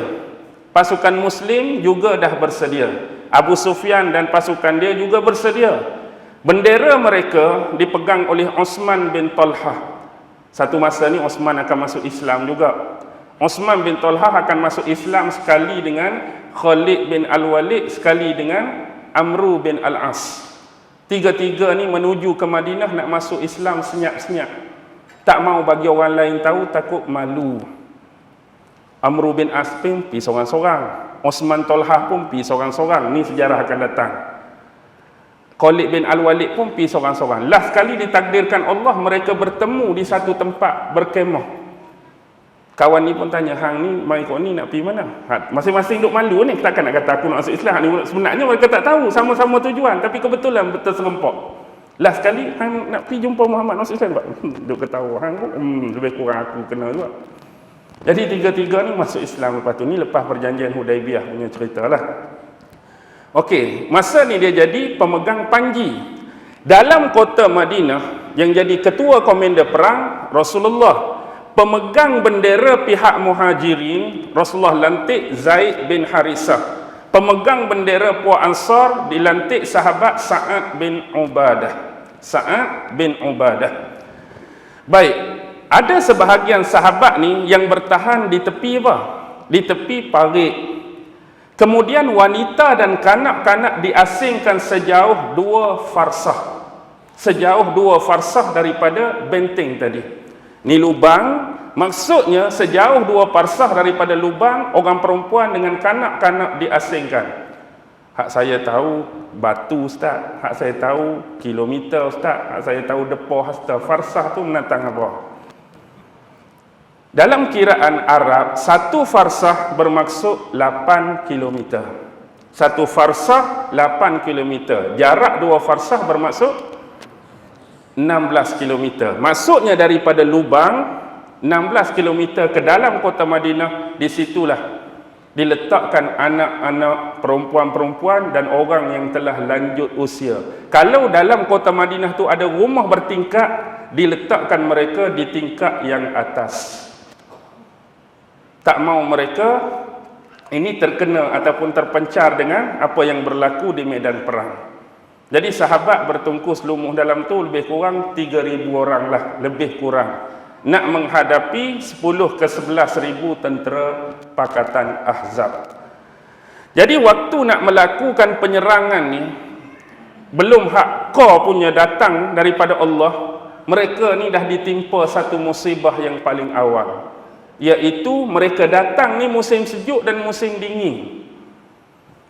Pasukan Muslim juga dah bersedia. Abu Sufyan dan pasukan dia juga bersedia. Bendera mereka dipegang oleh Osman bin Talhah. Satu masa ni Osman akan masuk Islam juga. Osman bin Talhah akan masuk Islam sekali dengan Khalid bin Al-Walid, sekali dengan Amru bin Al-As. Tiga-tiga ni menuju ke Madinah nak masuk Islam senyap-senyap. Tak mau bagi orang lain tahu, takut malu. Amru bin As pun pergi seorang-seorang. Osman Talhah pun pergi seorang-seorang. Ni sejarah akan datang. Khalid bin Al-Walid pun pergi seorang-seorang. Last kali ditakdirkan Allah mereka bertemu di satu tempat berkemah. Kawan ni pun tanya, hang ni mai kau ni nak pergi mana? Masing-masing duk malu ni, takkan nak kata aku nak masuk Islam ni. Sebenarnya mereka tak tahu, sama-sama tujuan, tapi kebetulan terserempak. Last kali hang nak pergi jumpa Muhammad masuk Islam tak? Duk ketawa hang lebih kurang aku kena juga. Jadi tiga-tiga ni masuk Islam lepas tu. Ni lepas perjanjian Hudaibiyah punya ceritalah. Okey, masa ni dia jadi pemegang panji dalam kota Madinah. Yang jadi ketua komander perang Rasulullah. Pemegang bendera pihak Muhajirin Rasulullah lantik Zaid bin Harisah. Pemegang bendera puak Ansar dilantik sahabat Sa'ad bin Ubadah. Sa'ad bin Ubadah. Baik, ada sebahagian sahabat ni yang bertahan di tepi apa? Di tepi parit. Kemudian wanita dan kanak-kanak diasingkan sejauh 2 farsah. Sejauh 2 farsah daripada benteng tadi. Ni lubang, maksudnya sejauh 2 farsah daripada lubang, orang perempuan dengan kanak-kanak diasingkan. Hak saya tahu batu ustaz, hak saya tahu kilometer ustaz, hak saya tahu depa hasta. Farsah tu menatang apa? Dalam kiraan Arab, 1 farsah bermaksud 8 kilometer. 1 farsah 8 kilometer. Jarak 2 farsah bermaksud 16 km. Maksudnya daripada lubang 16 km ke dalam kota Madinah, di situlah diletakkan anak-anak, perempuan-perempuan dan orang yang telah lanjut usia. Kalau dalam kota Madinah tu ada rumah bertingkat, diletakkan mereka di tingkat yang atas. Tak mau mereka ini terkena ataupun terpencar dengan apa yang berlaku di medan perang. Jadi sahabat bertungkus lumuh dalam tu lebih kurang 3,000 orang lah, lebih kurang. Nak menghadapi 10 ke 11,000 tentera Pakatan Ahzab. Jadi waktu nak melakukan penyerangan ni, belum hak kau punya datang daripada Allah, mereka ni dah ditimpa satu musibah yang paling awal. Iaitu mereka datang ni musim sejuk dan musim dingin.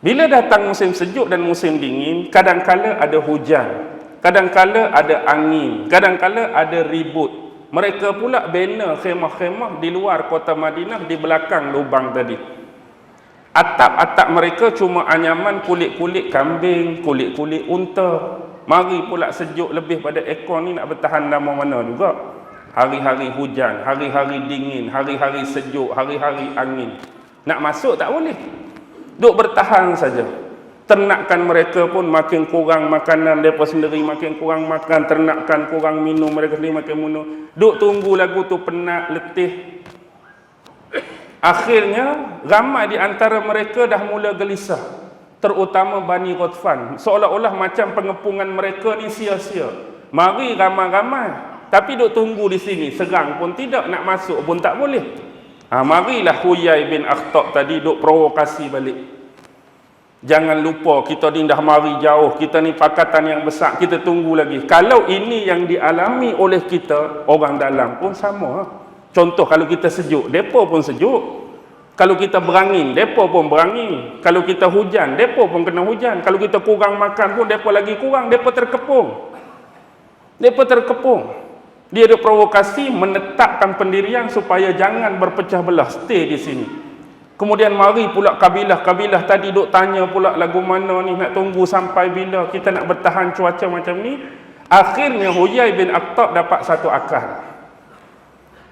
Bila datang musim sejuk dan musim dingin, kadang-kala ada hujan, kadang-kala ada angin, kadang-kala ada ribut. Mereka pula bina khemah-khemah di luar kota Madinah, di belakang lubang tadi. Atap-atap mereka cuma anyaman kulit-kulit kambing, kulit-kulit unta. Mari pula sejuk lebih pada ekor ni nak bertahan lama mana juga. Hari-hari hujan, hari-hari dingin, hari-hari sejuk, hari-hari angin. Nak masuk tak boleh. Duk bertahan saja. Ternakan mereka pun makin kurang makanan, mereka sendiri makin kurang makan, ternakan kurang minum, mereka sendiri makin minum. Duk tunggu lagu tu penat, letih. Akhirnya ramai di antara mereka dah mula gelisah, terutama Bani Ghatfan. Seolah-olah macam pengepungan mereka ni sia-sia. Mari ramai-ramai, tapi duk tunggu di sini, serang pun tidak, nak masuk pun tak boleh. Marilah Huyai bin Akhtab tadi duk provokasi balik. Jangan lupa kita ni dah mari jauh, kita ni pakatan yang besar, kita tunggu lagi. Kalau ini yang dialami oleh kita, orang dalam pun sama. Contoh kalau kita sejuk, depa pun sejuk. Kalau kita berangin, depa pun berangin. Kalau kita hujan, depa pun kena hujan. Kalau kita kurang makan pun depa lagi kurang, depa terkepung. Depa terkepung. Dia ada provokasi menetapkan pendirian supaya jangan berpecah belah, stay di sini. Kemudian mari pula kabilah-kabilah tadi duk tanya pula lagu mana ni, nak tunggu sampai bila kita nak bertahan cuaca macam ni. Akhirnya Huyai bin Akhtab dapat satu akal.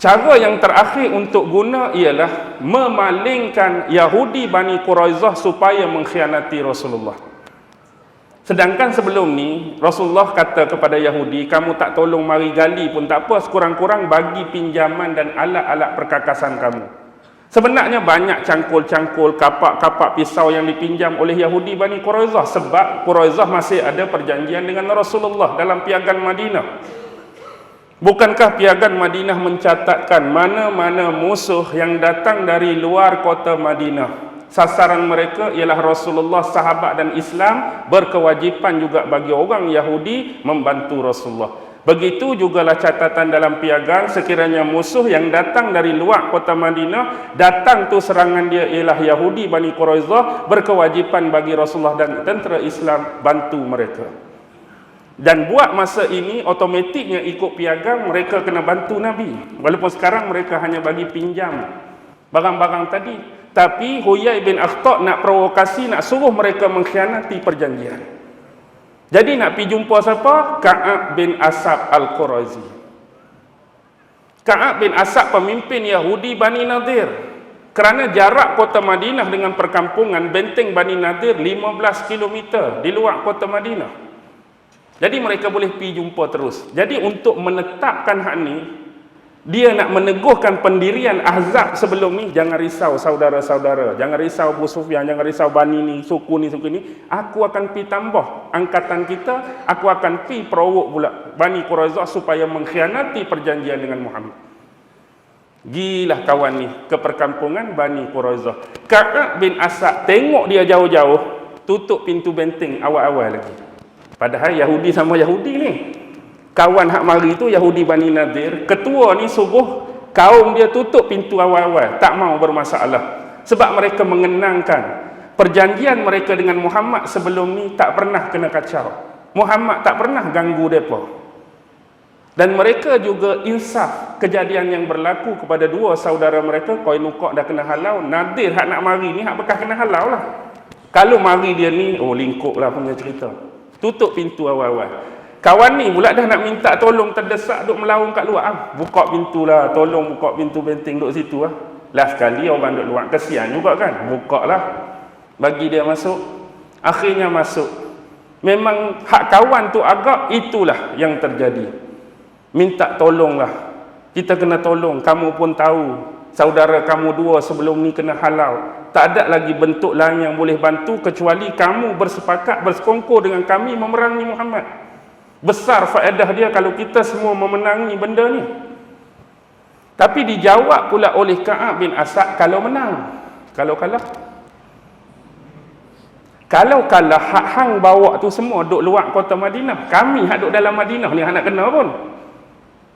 Cara yang terakhir untuk guna ialah memalingkan Yahudi Bani Quraizah supaya mengkhianati Rasulullah. Sedangkan sebelum ni Rasulullah kata kepada Yahudi, kamu tak tolong mari gali pun tak apa, sekurang-kurang bagi pinjaman dan alat-alat perkakasan kamu. Sebenarnya banyak cangkul-cangkul, kapak-kapak pisau yang dipinjam oleh Yahudi Bani Quraizah, sebab Quraizah masih ada perjanjian dengan Rasulullah dalam piagam Madinah. Bukankah piagam Madinah mencatatkan mana-mana musuh yang datang dari luar kota Madinah, sasaran mereka ialah Rasulullah, sahabat dan Islam, berkewajipan juga bagi orang Yahudi membantu Rasulullah. Begitu jugalah catatan dalam piagam, sekiranya musuh yang datang dari luar kota Madinah, datang tu serangan dia ialah Yahudi Bani Quraizah, berkewajipan bagi Rasulullah dan tentera Islam bantu mereka. Dan buat masa ini automatiknya ikut piagam mereka kena bantu Nabi, walaupun sekarang mereka hanya bagi pinjam barang-barang tadi. Tapi Huyai bin Akhtab nak provokasi, nak suruh mereka mengkhianati perjanjian. Jadi nak pergi jumpa siapa? Ka'ab bin Asad Al-Qurazi. Ka'ab bin Asad pemimpin Yahudi Bani Nadir. Kerana jarak kota Madinah dengan perkampungan benteng Bani Nadir 15 km di luar kota Madinah. Jadi mereka boleh pergi jumpa terus. Jadi untuk menetapkan hak ni, dia nak meneguhkan pendirian Ahzab sebelum ni. Jangan risau saudara-saudara, jangan risau Abu Sufyan, jangan risau Bani ni, suku ni. Aku akan pi tambah angkatan kita, aku akan pi perowok pula Bani Quraizah supaya mengkhianati perjanjian dengan Muhammad. Gilah kawan ni ke perkampungan Bani Quraizah. Ka'ab bin Asad tengok dia jauh-jauh, tutup pintu benteng awal-awal lagi. Padahal Yahudi sama Yahudi ni, kawan hak mari tu Yahudi Bani Nadir, ketua ni suruh kaum dia tutup pintu awal-awal, tak mau bermasalah. Sebab mereka mengenangkan perjanjian mereka dengan Muhammad sebelum ni tak pernah kena kacau. Muhammad tak pernah ganggu mereka. Dan mereka juga insaf kejadian yang berlaku kepada dua saudara mereka. Qainuqa dah kena halau, Nadir hak nak mari ni hak bekas kena halau lah. Kalau mari dia ni, lingkup lah punya cerita. Tutup pintu awal-awal. Kawan ni pula dah nak minta tolong, terdesak duk melaung kat luar. Buka pintu lah, tolong buka pintu benteng duk situ lah. Last sekali orang duk luar, kesian juga kan. Buka lah, bagi dia masuk. Akhirnya masuk. Memang hak kawan tu agak itulah yang terjadi. Minta tolong lah. Kita kena tolong, kamu pun tahu saudara kamu dua sebelum ni kena halau. Tak ada lagi bentuk lain yang boleh bantu kecuali kamu bersepakat, bersekongkol dengan kami memerangi Muhammad. Besar faedah dia kalau kita semua memenangi benda ni. Tapi dijawab pula oleh Ka'ab bin Asad, kalau menang. Kalau kalah, hak hang bawa tu semua duk luar kota Madinah, kami hak duk dalam Madinah ni hak nak kena pun.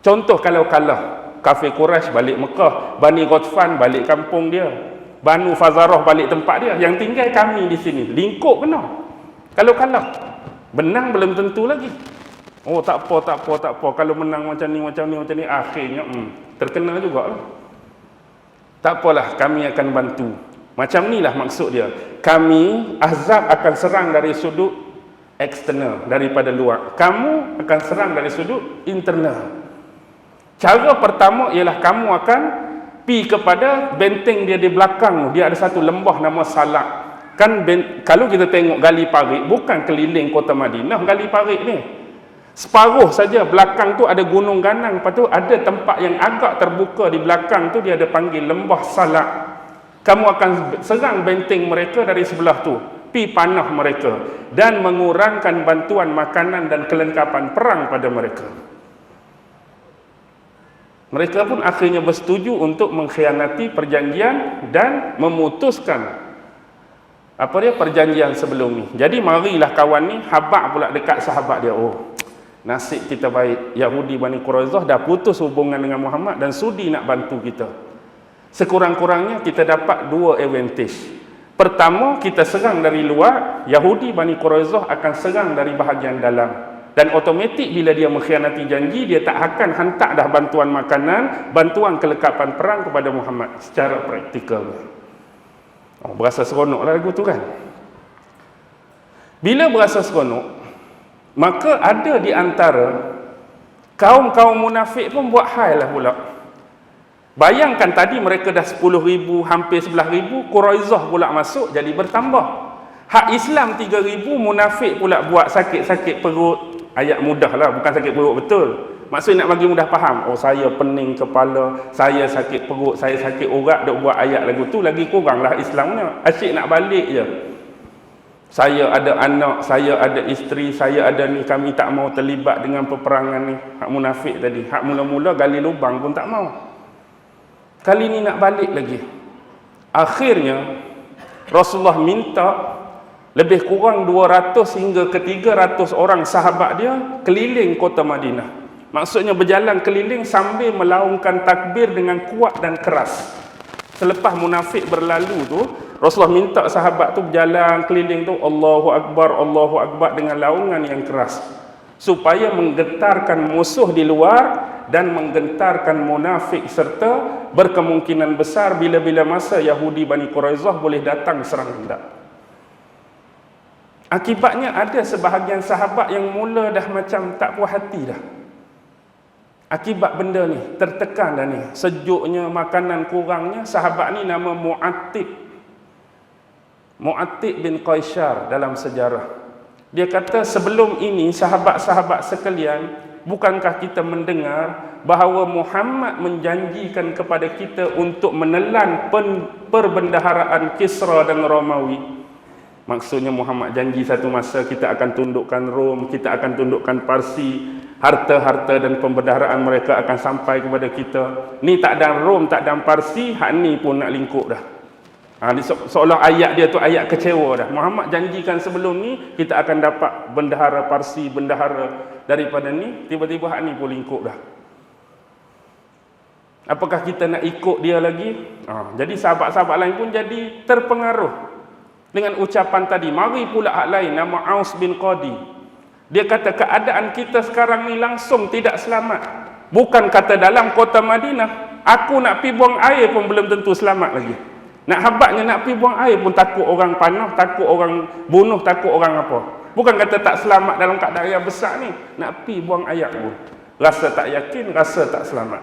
Contoh kalau kalah, kafir Quraisy balik Mekah, Bani Ghatfan balik kampung dia, Banu Fazarah balik tempat dia, yang tinggal kami di sini, lingkup kena. Kalau kalah, menang belum tentu lagi. Tak apa, kalau menang macam ni, akhirnya terkena juga lah. Tak apalah, kami akan bantu. Macam ni lah maksud dia. Kami, Ahzab akan serang dari sudut eksternal, daripada luar. Kamu akan serang dari sudut internal. Cara pertama ialah kamu akan pi kepada benteng dia di belakang. Dia ada satu lembah nama Salak. Kan kalau kita tengok gali parit, bukan keliling kota Madinah gali parit ni. Separuh saja belakang tu ada gunung ganang, lepas tu ada tempat yang agak terbuka di belakang tu, dia ada panggil lembah Salak. Kamu akan serang benteng mereka dari sebelah tu, pi panah mereka dan mengurangkan bantuan makanan dan kelengkapan perang pada mereka. Mereka pun akhirnya bersetuju untuk mengkhianati perjanjian dan memutuskan perjanjian sebelum ni. Jadi marilah kawan ni habaq pula dekat sahabat dia. Nasib kita baik, Yahudi Bani Quraizah dah putus hubungan dengan Muhammad dan sudi nak bantu kita. Sekurang-kurangnya kita dapat dua advantage. Pertama, kita serang dari luar, Yahudi Bani Quraizah akan serang dari bahagian dalam. Dan otomatik bila dia mengkhianati janji, dia tak akan hantar dah bantuan makanan, bantuan kelengkapan perang kepada Muhammad secara praktikal. Berasa seronok lah lagu tu kan. Bila berasa seronok, maka ada di antara kaum-kaum munafik pun buat hal lah pula. Bayangkan tadi mereka dah 10,000, hampir 11,000, Quraizah pula masuk, jadi bertambah. Hak Islam 3,000, munafik pula buat sakit-sakit perut. Ayat mudah lah, bukan sakit perut betul. Maksudnya nak bagi mudah faham. Oh, saya pening kepala, saya sakit perut, saya sakit urat, dok buat ayat lagu tu, lagi kurang lah Islamnya. Asyik nak balik je. Saya ada anak, saya ada isteri, saya ada ni, kami tak mau terlibat dengan peperangan ni. Hak munafik tadi. Hak mula-mula gali lubang pun tak mau. Kali ni nak balik lagi. Akhirnya Rasulullah minta lebih kurang 200 hingga ke 300 orang sahabat dia keliling kota Madinah. Maksudnya berjalan keliling sambil melaungkan takbir dengan kuat dan keras. Selepas munafik berlalu tu, Rasulullah minta sahabat tu berjalan keliling tu, Allahu Akbar dengan laungan yang keras, supaya menggetarkan musuh di luar dan menggentarkan munafik, serta berkemungkinan besar bila-bila masa Yahudi Bani Quraizah boleh datang serang hendak. Akibatnya ada sebahagian sahabat yang mula dah macam tak puas hati dah. Akibat benda ni, tertekan dah ni, sejuknya, makanan kurangnya. Sahabat ni nama Mu'attib bin Qaisar dalam sejarah. Dia kata, sebelum ini sahabat-sahabat sekalian, bukankah kita mendengar bahawa Muhammad menjanjikan kepada kita untuk menelan perbendaharaan Kisra dan Romawi? Maksudnya Muhammad janji satu masa kita akan tundukkan Rom, kita akan tundukkan Parsi, harta-harta dan pembendaharaan mereka akan sampai kepada kita. Ni tak ada Rom, tak ada Parsi, hak ni pun nak lingkup dah. Seolah ayat dia tu ayat kecewa dah. Muhammad janjikan sebelum ni kita akan dapat bendahara Parsi, bendahara daripada ni, tiba-tiba hak ni pun lingkup dah. Apakah kita nak ikut dia lagi? Jadi sahabat-sahabat lain pun jadi terpengaruh dengan ucapan tadi. Mari pula hak lain, nama Aus bin Qadi. Dia kata keadaan kita sekarang ni langsung tidak selamat. Bukan kata dalam kota Madinah, aku nak pi buang air pun belum tentu selamat lagi. Nak habatnya nak pi buang air pun takut orang panah, takut orang bunuh, takut orang apa. Bukan kata tak selamat dalam keadaan yang besar ni, nak pi buang air pun rasa tak yakin, rasa tak selamat.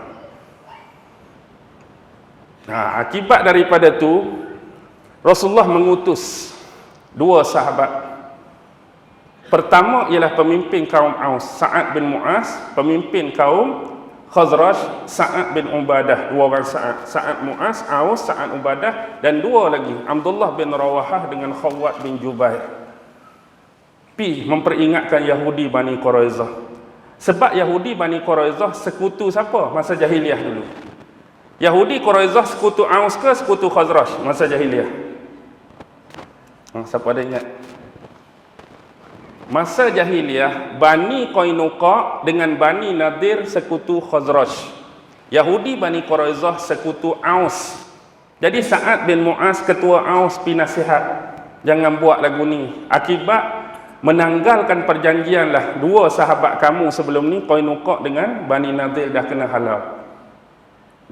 Akibat daripada tu, Rasulullah mengutus dua sahabat. Pertama ialah pemimpin kaum Aus, Sa'ad bin Mu'az. Pemimpin kaum Khazraj, Sa'ad bin Ubadah. Dua orang Sa'ad, Sa'ad Mu'az, Aus, Sa'ad Ubadah. Dan dua lagi, Abdullah bin Rawahah dengan Khawwat bin Jubair. Pi memperingatkan Yahudi Bani Quraizah. Sebab Yahudi Bani Quraizah sekutu siapa masa jahiliah dulu? Yahudi Quraizah sekutu Aus ke sekutu Khazraj masa jahiliah? Siapa ada ingat? Masa jahiliah, Bani Qainuqa dengan Bani Nadir sekutu Khazraj. Yahudi Bani Quraizah sekutu Aus. Jadi Sa'ad bin Mu'az ketua Aus pi nasihat, jangan buat lagu ni. Akibat menanggalkan perjanjian lah. Dua sahabat kamu sebelum ni, Qainuqa dengan Bani Nadir, dah kena halau.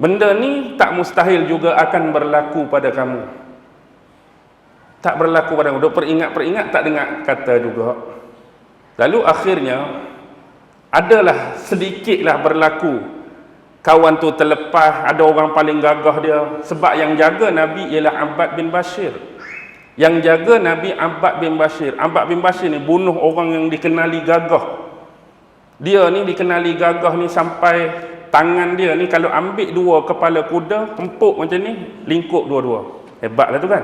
Benda ni tak mustahil juga akan berlaku pada kamu. Tak berlaku pada kamu. Duk peringat-peringat tak dengar kata juga. Lalu akhirnya adalah sedikitlah berlaku. Kawan tu terlepas, ada orang paling gagah dia. Sebab yang jaga Nabi ialah Abbad bin Bashir. Yang jaga Nabi Abbad bin Bashir. Abbad bin Bashir ni bunuh orang yang dikenali gagah. Dia ni dikenali gagah ni sampai tangan dia ni kalau ambil dua kepala kuda, empuk macam ni, lingkup dua-dua. Hebatlah tu kan.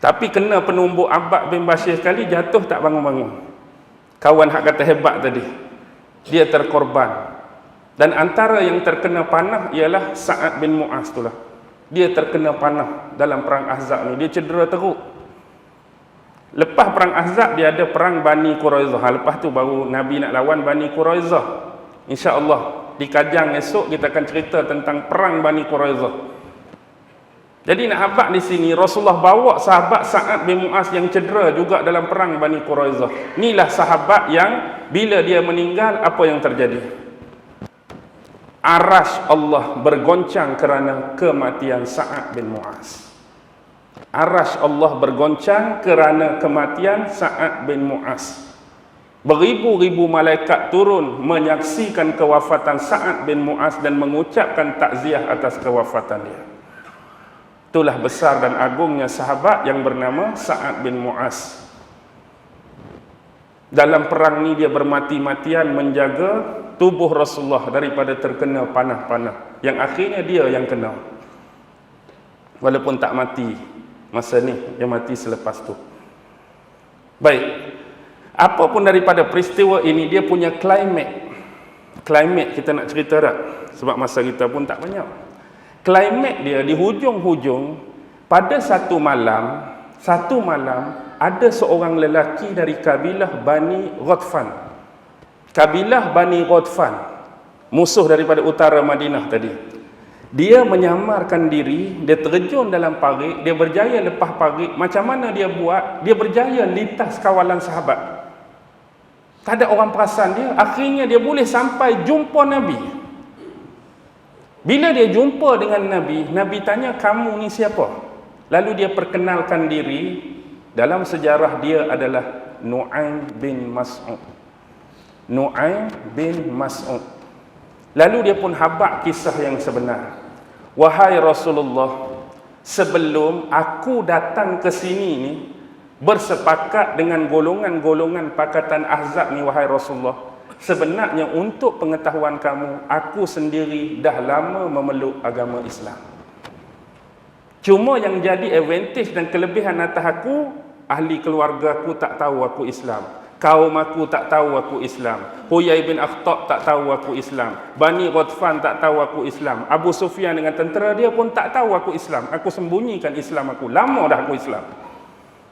Tapi kena penumbuk Abbad bin Bashir sekali, jatuh tak bangun-bangun. Kawan hak kata hebat tadi, dia terkorban. Dan antara yang terkena panah ialah Sa'ad bin Mu'az tu lah. Dia terkena panah dalam perang Ahzab ni. Dia cedera teruk. Lepas perang Ahzab, dia ada perang Bani Quraizah. Lepas tu baru Nabi nak lawan Bani Quraizah. InsyaAllah di kajang esok kita akan cerita tentang perang Bani Quraizah. Jadi nak habaq di sini, Rasulullah bawa sahabat Sa'ad bin Mu'az yang cedera juga dalam perang Bani Quraizah. Inilah sahabat yang bila dia meninggal, apa yang terjadi? Arash Allah bergoncang kerana kematian Sa'ad bin Mu'az. Arash Allah bergoncang kerana kematian Sa'ad bin Mu'az. Beribu-ribu malaikat turun menyaksikan kewafatan Sa'ad bin Mu'az dan mengucapkan takziah atas kewafatan dia. Itulah besar dan agungnya sahabat yang bernama Sa'ad bin Mu'az. Dalam perang ni dia bermati-matian menjaga tubuh Rasulullah daripada terkena panah-panah. Yang akhirnya dia yang kena. Walaupun tak mati masa ni, dia mati selepas tu. Baik. Apa pun daripada peristiwa ini, dia punya climate. Climate kita nak cerita tak? Sebab masa kita pun tak banyak. Climate dia di hujung-hujung, pada satu malam ada seorang lelaki dari kabilah Bani Ghatfan. Kabilah Bani Ghatfan, musuh daripada utara Madinah tadi. Dia menyamarkan diri, dia terjun dalam parit, dia berjaya lepas parit. Macam mana dia buat? Dia berjaya lintas kawalan sahabat. Tak ada orang perasan dia. Akhirnya dia boleh sampai jumpa Nabi. Bila dia jumpa dengan Nabi, Nabi tanya, kamu ni siapa? Lalu dia perkenalkan diri. Dalam sejarah dia adalah Nu'aim bin Mas'ud. Nu'aim bin Mas'ud. Lalu dia pun habaq kisah yang sebenar. Wahai Rasulullah, sebelum aku datang ke sini ni, bersepakat dengan golongan-golongan Pakatan Ahzab ni, wahai Rasulullah, sebenarnya untuk pengetahuan kamu, aku sendiri dah lama memeluk agama Islam. Cuma yang jadi advantage dan kelebihan atas aku, ahli keluarga aku tak tahu aku Islam. Kaum aku tak tahu aku Islam. Huyai bin Akhtab tak tahu aku Islam. Bani Ghatfan tak tahu aku Islam. Abu Sufyan dengan tentera dia pun tak tahu aku Islam. Aku sembunyikan Islam aku. Lama dah aku Islam.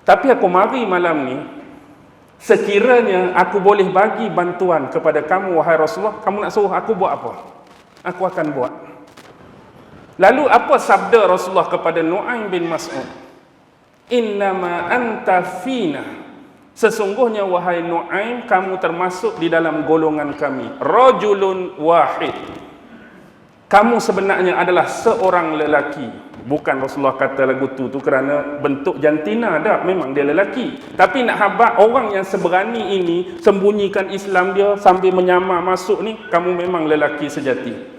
Tapi aku mari malam ni, sekiranya aku boleh bagi bantuan kepada kamu, wahai Rasulullah, kamu nak suruh aku buat apa? Aku akan buat. Lalu apa sabda Rasulullah kepada Nu'aim bin Mas'ud? Innama anta fina. Sesungguhnya wahai Nu'aim, kamu termasuk di dalam golongan kami. Rajulun wahid. Kamu sebenarnya adalah seorang lelaki. Bukan Rasulullah kata lagu tu kerana bentuk jantina dah, memang dia lelaki. Tapi nak habaq orang yang seberani ini sembunyikan Islam dia sambil menyamar masuk ni, kamu memang lelaki sejati.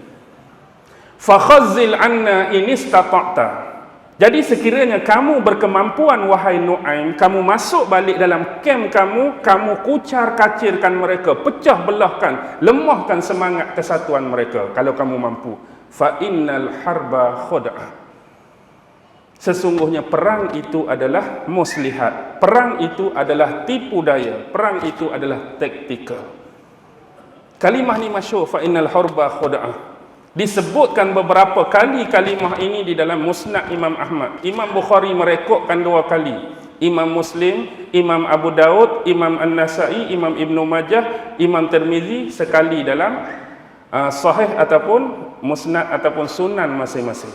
Fakhazzil anna in istata'ta. Jadi sekiranya kamu berkemampuan wahai Nu'aim, kamu masuk balik dalam kem kamu, kamu kucar-kacirkan mereka, pecah belahkan, lemahkan semangat kesatuan mereka kalau kamu mampu. Fa innal harba khud'ah. Sesungguhnya perang itu adalah muslihat. Perang itu adalah tipu daya. Perang itu adalah taktikal. Kalimah ni masyhur, fa innal harba khud'ah. Disebutkan beberapa kali kalimah ini di dalam Musnad Imam Ahmad. Imam Bukhari merekodkan 2 kali. Imam Muslim, Imam Abu Daud, Imam An-Nasai, Imam Ibnu Majah, Imam Tirmizi sekali dalam sahih ataupun musnad ataupun sunan masing-masing.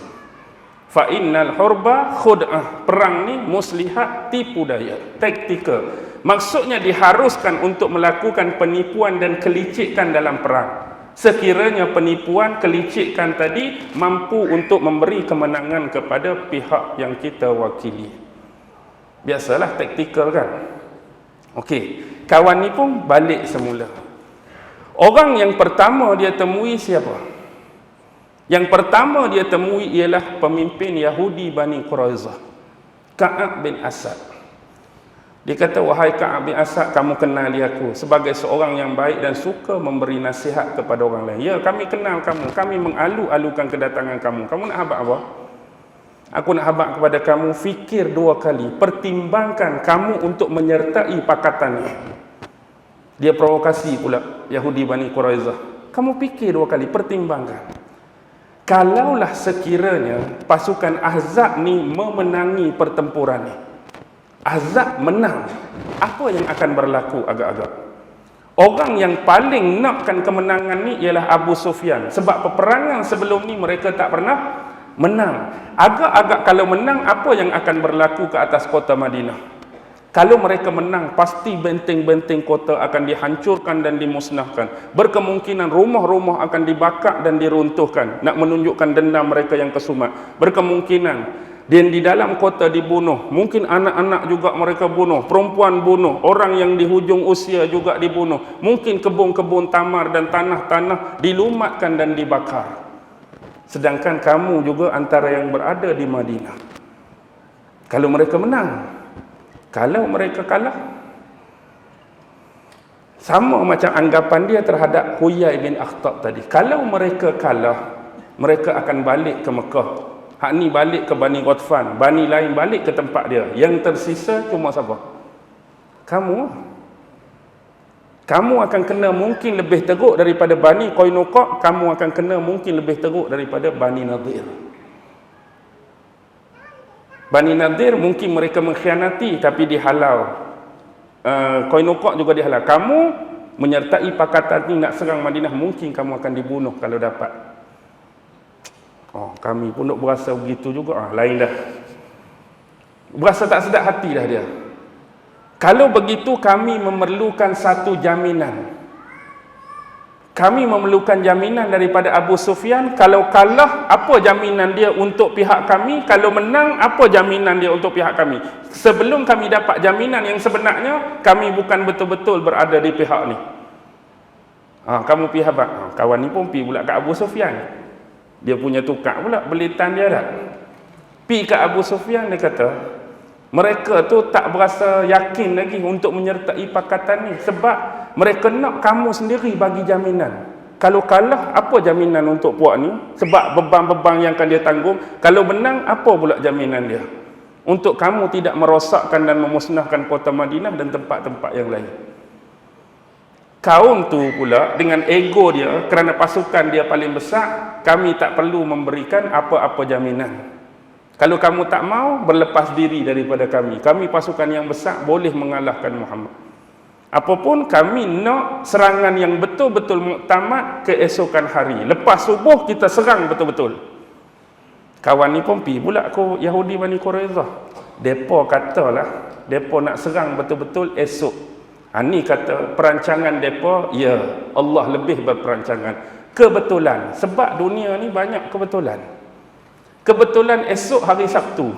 Fa innal hurba khud'ah. Perang ni muslihat, tipu daya, taktikal. Maksudnya diharuskan untuk melakukan penipuan dan kelicikan dalam perang. Sekiranya penipuan, kelicikan tadi mampu untuk memberi kemenangan kepada pihak yang kita wakili. Biasalah taktikal kan. Okey, kawan ni pun balik semula. Orang yang pertama dia temui siapa? Yang pertama dia temui ialah pemimpin Yahudi Bani Quraizah, Ka'ab bin Asad. Dia kata, wahai Ka'ab bin Asad, kamu kenali aku sebagai seorang yang baik dan suka memberi nasihat kepada orang lain. Ya, kami kenal kamu. Kami mengalu-alukan kedatangan kamu. Kamu nak habaq apa? Aku nak habaq kepada kamu, fikir 2 kali. Pertimbangkan kamu untuk menyertai pakatan ini. Dia provokasi pula Yahudi Bani Quraizah. Kamu fikir 2 kali, pertimbangkan. Kalaulah sekiranya pasukan Ahzab ni memenangi pertempuran ni, Ahzab menang, apa yang akan berlaku agak-agak? Orang yang paling nakkan kemenangan ni ialah Abu Sufyan. Sebab peperangan sebelum ni mereka tak pernah menang. Agak-agak kalau menang, apa yang akan berlaku ke atas kota Madinah? Kalau mereka menang, pasti benteng-benteng kota akan dihancurkan dan dimusnahkan. Berkemungkinan rumah-rumah akan dibakar dan diruntuhkan, nak menunjukkan dendam mereka yang kesumat. Berkemungkinan dan di dalam kota dibunuh. Mungkin anak-anak juga mereka bunuh, perempuan bunuh, orang yang di hujung usia juga dibunuh. Mungkin kebun-kebun tamar dan tanah-tanah dilumatkan dan dibakar. Sedangkan kamu juga antara yang berada di Madinah. Kalau mereka menang. Kalau mereka kalah, sama macam anggapan dia terhadap Huyai bin Akhtab tadi. Kalau mereka kalah, mereka akan balik ke Mekah. Hak ni balik ke Bani Ghatfan, Bani lain balik ke tempat dia. Yang tersisa cuma siapa? Kamu. Kamu akan kena mungkin lebih teruk daripada Bani Qainuqa, kamu akan kena mungkin lebih teruk daripada Bani Nadir. Bani Nadir mungkin mereka mengkhianati tapi dihalau. Qainuqa juga dihalau. Kamu menyertai pakatan ni nak serang Madinah, mungkin kamu akan dibunuh kalau dapat. Oh, kami pun nak berasa begitu juga. Lain dah. Berasa tak sedap hati dah dia. Kalau begitu kami memerlukan satu jaminan. Kami memerlukan jaminan daripada Abu Sufyan. Kalau kalah, apa jaminan dia untuk pihak kami? Kalau menang, apa jaminan dia untuk pihak kami? Sebelum kami dapat jaminan yang sebenarnya, kami bukan betul-betul berada di pihak ni. Kamu pihak apa? Kawan ni pun pergi pula ke Abu Sufyan. Dia punya tukar pula belitan dia dah. Pergi ke Abu Sufyan, dia kata, mereka tu tak berasa yakin lagi untuk menyertai pakatan ni sebab mereka nak kamu sendiri bagi jaminan. Kalau kalah, apa jaminan untuk puak ni? Sebab beban-beban yang akan dia tanggung. Kalau menang, apa pula jaminan dia? Untuk kamu tidak merosakkan dan memusnahkan kota Madinah dan tempat-tempat yang lain. Kaum tu pula dengan ego dia, kerana pasukan dia paling besar, kami tak perlu memberikan apa-apa jaminan. Kalau kamu tak mau, berlepas diri daripada kami. Kami pasukan yang besar, boleh mengalahkan Muhammad. Apapun, kami nak serangan yang betul-betul muktamad keesokan hari. Lepas subuh, kita serang betul-betul. Kawan ni pun pergi pula ke Yahudi Bani Quraizah. Depa katalah, depa nak serang betul-betul esok. Ni kata perancangan depa, ya, Allah lebih berperancangan. Kebetulan. Sebab dunia ni banyak kebetulan. Kebetulan esok hari Sabtu.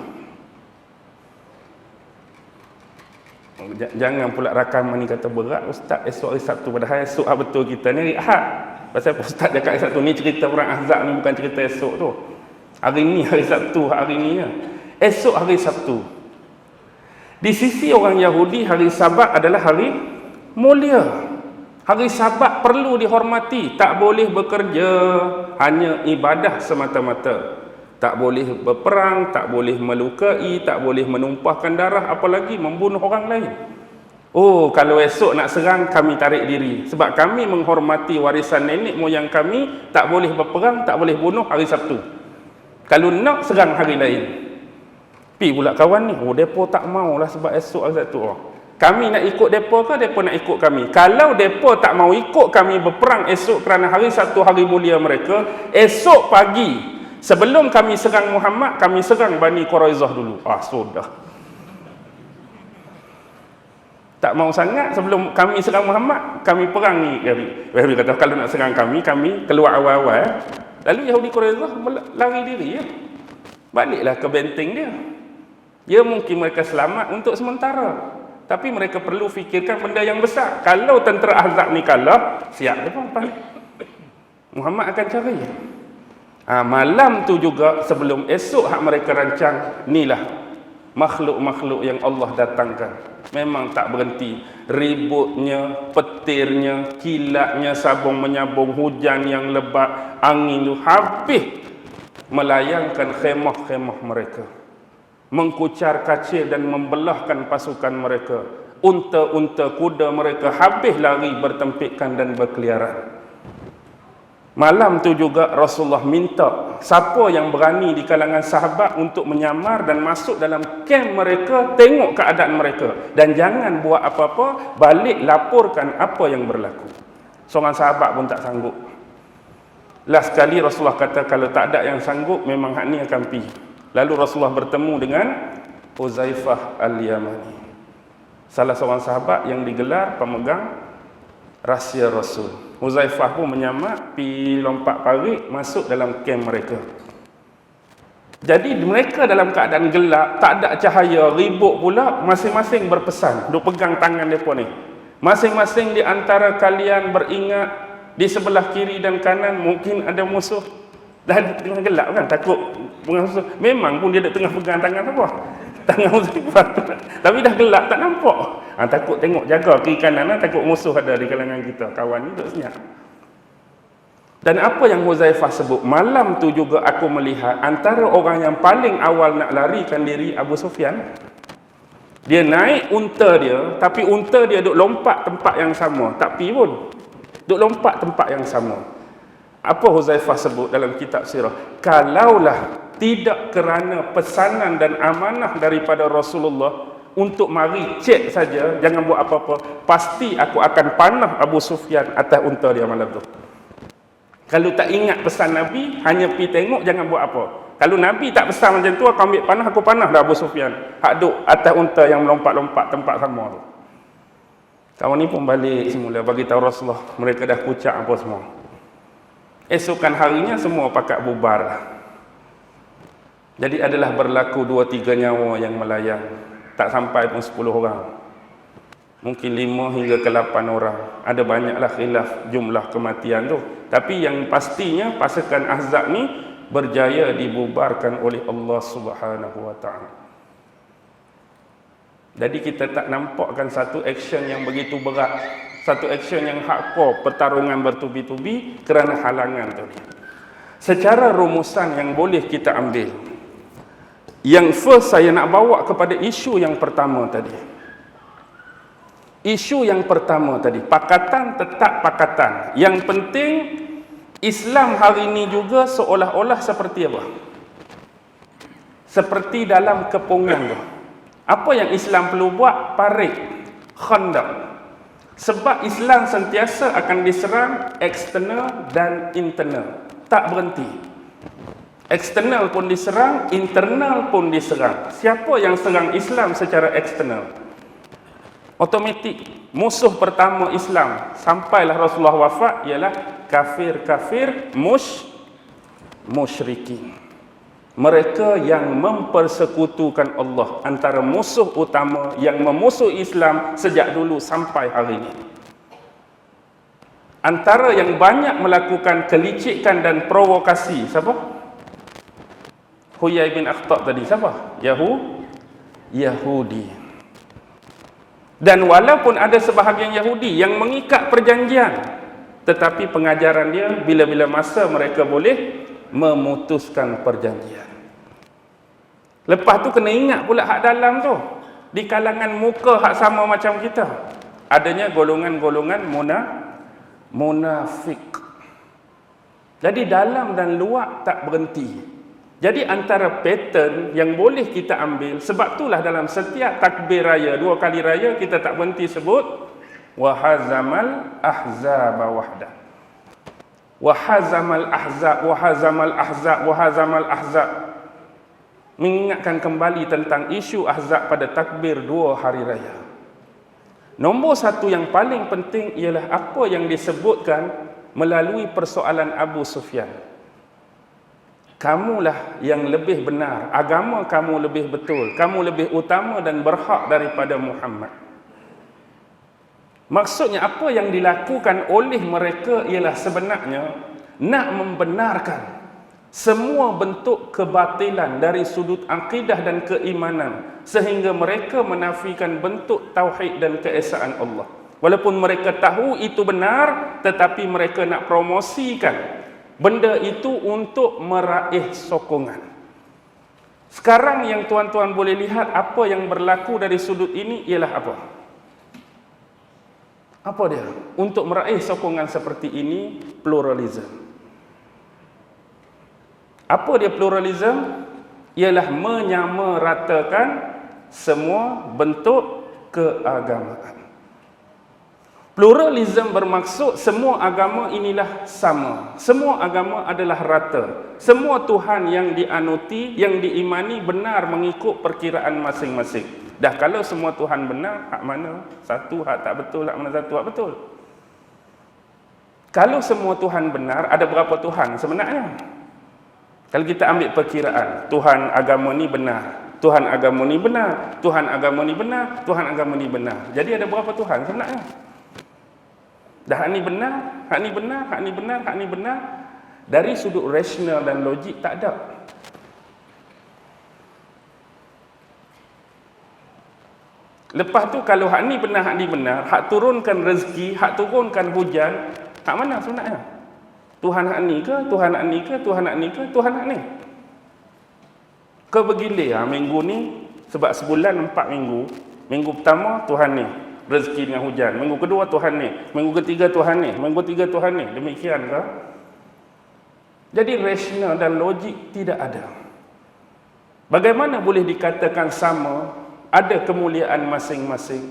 Jangan pula rakaman ni kata berat ustaz esok hari Sabtu, padahal esok betul kita ni hari Ahad. Pasal ustaz cakap hari Sabtu ni cerita perang Ahzab ni bukan cerita esok tu. Hari ni hari Sabtu, hari ni ya. Esok hari Sabtu. Di sisi orang Yahudi, hari Sabat adalah hari mulia. Hari Sabat perlu dihormati, tak boleh bekerja, hanya ibadah semata-mata. Tak boleh berperang, tak boleh melukai, tak boleh menumpahkan darah, apalagi membunuh orang lain. Oh, kalau esok nak serang, kami tarik diri. Sebab kami menghormati warisan nenek moyang kami, tak boleh berperang, tak boleh bunuh hari Sabtu. Kalau nak serang hari lain. Pi pula kawan ni, oh depa tak maulah sebab esok hari Sabtu. Kami nak ikut depa ke depa nak ikut kami? Kalau depa tak mau ikut kami berperang esok kerana hari Sabtu hari mulia mereka, esok pagi sebelum kami serang Muhammad, kami serang Bani Quraizah dulu. Sudah. Tak mau sangat sebelum kami serang Muhammad, kami perang ni. Yahudi kata, kalau nak serang kami keluar awal-awal. Lalu Yahudi Quraizah lari diri ya. Baliklah ke benteng dia. Ya mungkin mereka selamat untuk sementara. Tapi mereka perlu fikirkan benda yang besar. Kalau tentera Ahzab ni kalah, siap dia pun. Muhammad akan cari. Malam tu juga sebelum esok hak mereka rancang, inilah makhluk-makhluk yang Allah datangkan. Memang tak berhenti. Ributnya, petirnya, kilatnya, sabung menyabung, hujan yang lebat, angin tu habis melayangkan khemah-khemah mereka. Mengkucar kacir dan membelahkan pasukan mereka. Unta-unta kuda mereka habis lari bertempikan dan berkeliaran. Malam tu juga Rasulullah minta siapa yang berani di kalangan sahabat untuk menyamar dan masuk dalam kem mereka, tengok keadaan mereka dan jangan buat apa-apa, balik laporkan apa yang berlaku. Seorang sahabat pun tak sanggup. Last kali Rasulullah kata kalau tak ada yang sanggup, memang hak ni akan pergi. Lalu Rasulullah bertemu dengan Huzaifah Al-Yamani, salah seorang sahabat yang digelar pemegang rahsia Rasul. Huzaifah pun menyamar, pergi lompat parit, masuk dalam kem mereka. Jadi mereka dalam keadaan gelap, tak ada cahaya, ribut pula, masing-masing berpesan, duk pegang tangan mereka ni. Masing-masing di antara kalian beringat, di sebelah kiri dan kanan mungkin ada musuh. Dah tengah gelap kan, takut musuh. Memang pun dia duk tengah pegang tangan apa. Tangan Huzaifah tu. Tapi dah gelap tak nampak. Takut tengok, jaga kiri kanan, takut musuh ada di kalangan kita. Kawan ni duduk senyap. Dan apa yang Huzaifah sebut, malam tu juga aku melihat antara orang yang paling awal nak larikan diri Abu Sufyan. Dia naik unta dia, tapi unta dia duk lompat tempat yang sama, tak pi pun. Duk lompat tempat yang sama. Apa Huzaifah sebut dalam kitab sirah? Kalaulah tidak kerana pesanan dan amanah daripada Rasulullah untuk mari cek saja, jangan buat apa-apa, pasti aku akan panah Abu Sufyan atas unta dia malam tu. Kalau tak ingat pesan Nabi, hanya pergi tengok, jangan buat apa. Kalau Nabi tak pesan macam tu, aku ambil panah, aku panah dah Abu Sufyan. Hak duk atas unta yang melompat-lompat tempat sama tu. Kawan ni pun balik semula, bagi tahu Rasulullah, mereka dah kucak apa semua. Esokan harinya semua pakat bubar. Jadi adalah berlaku 2-3 nyawa yang melayang. Tak sampai pun 10 orang. Mungkin 5 hingga ke 8 orang. Ada banyaklah khilaf jumlah kematian tu. Tapi yang pastinya pasukan Ahzab ni berjaya dibubarkan oleh Allah Subhanahu wa taala. Jadi kita tak nampakkan satu action yang begitu berat, satu action yang hardcore, pertarungan bertubi-tubi kerana halangan tu. Secara rumusan yang boleh kita ambil, yang first saya nak bawa kepada isu yang pertama tadi. Isu yang pertama tadi, pakatan tetap pakatan. Yang penting Islam hari ini juga seolah-olah seperti apa? Seperti dalam kepungan tu. Apa yang Islam perlu buat? Parit, khandaq. Sebab Islam sentiasa akan diserang eksternal dan internal. Tak berhenti. Eksternal pun diserang, internal pun diserang. Siapa yang serang Islam secara eksternal? Otomatik musuh pertama Islam sampailah Rasulullah wafat ialah kafir-kafir musyrikin. Mereka yang mempersekutukan Allah, antara musuh utama yang memusuh Islam sejak dulu sampai hari ini. Antara yang banyak melakukan kelicikan dan provokasi, siapa? Huyai bin Akhtab tadi, siapa? Yahudi. Dan walaupun ada sebahagian Yahudi yang mengikat perjanjian, tetapi pengajaran dia bila-bila masa mereka boleh memutuskan perjanjian. Lepas tu kena ingat pula hak dalam tu. Di kalangan muka hak sama macam kita, adanya golongan-golongan munafik. Jadi dalam dan luar tak berhenti. Jadi antara pattern yang boleh kita ambil, sebab itulah dalam setiap takbir raya, 2 kali raya, kita tak berhenti sebut wahazamal ahzab wahda. Wahazamal ahzab, wahazamal ahzab, wahazamal ahzab. Mengingatkan kembali tentang isu ahzab pada takbir 2 hari raya. Nombor 1 yang paling penting ialah apa yang disebutkan melalui persoalan Abu Sufyan. Kamulah yang lebih benar, agama kamu lebih betul, kamu lebih utama dan berhak daripada Muhammad. Maksudnya apa yang dilakukan oleh mereka ialah sebenarnya nak membenarkan semua bentuk kebatilan dari sudut akidah dan keimanan, sehingga mereka menafikan bentuk tauhid dan keesaan Allah. Walaupun mereka tahu itu benar, tetapi mereka nak promosikan benda itu untuk meraih sokongan. Sekarang yang tuan-tuan boleh lihat apa yang berlaku dari sudut ini ialah apa? Apa dia? Untuk meraih sokongan seperti ini, pluralism. Apa dia pluralism? Ialah menyamaratakan semua bentuk keagamaan. Pluralism bermaksud semua agama inilah sama. Semua agama adalah rata. Semua Tuhan yang dianuti, yang diimani benar mengikut perkiraan masing-masing. Dah kalau semua Tuhan benar, hak mana satu, hak tak betul, hak mana satu, hak betul. Kalau semua Tuhan benar, ada berapa Tuhan sebenarnya? Kalau kita ambil perkiraan, Tuhan agama ni benar, Tuhan agama ni benar, Tuhan agama ni benar, Tuhan agama ni benar. Jadi ada berapa Tuhan sebenarnya? Dah hak ni benar, hak ni benar, hak ni benar, hak ni benar. Dari sudut rasional dan logik tak ada. Lepas tu kalau hak ni benar, hak ni benar, hak turunkan rezeki, hak turunkan hujan, hak mana sebenarnya? Tuhan hak ni ke, Tuhan hak ni ke, Tuhan hak ni ke, Tuhan hak ni? Kau bergilir minggu ni, sebab sebulan 4 minggu. Minggu pertama Tuhan ni rezeki dengan hujan, minggu kedua Tuhan ni, minggu ketiga Tuhan ni, minggu ketiga Tuhan ni. Demikian ke? Jadi rasional dan logik tidak ada. Bagaimana boleh dikatakan sama, ada kemuliaan masing-masing?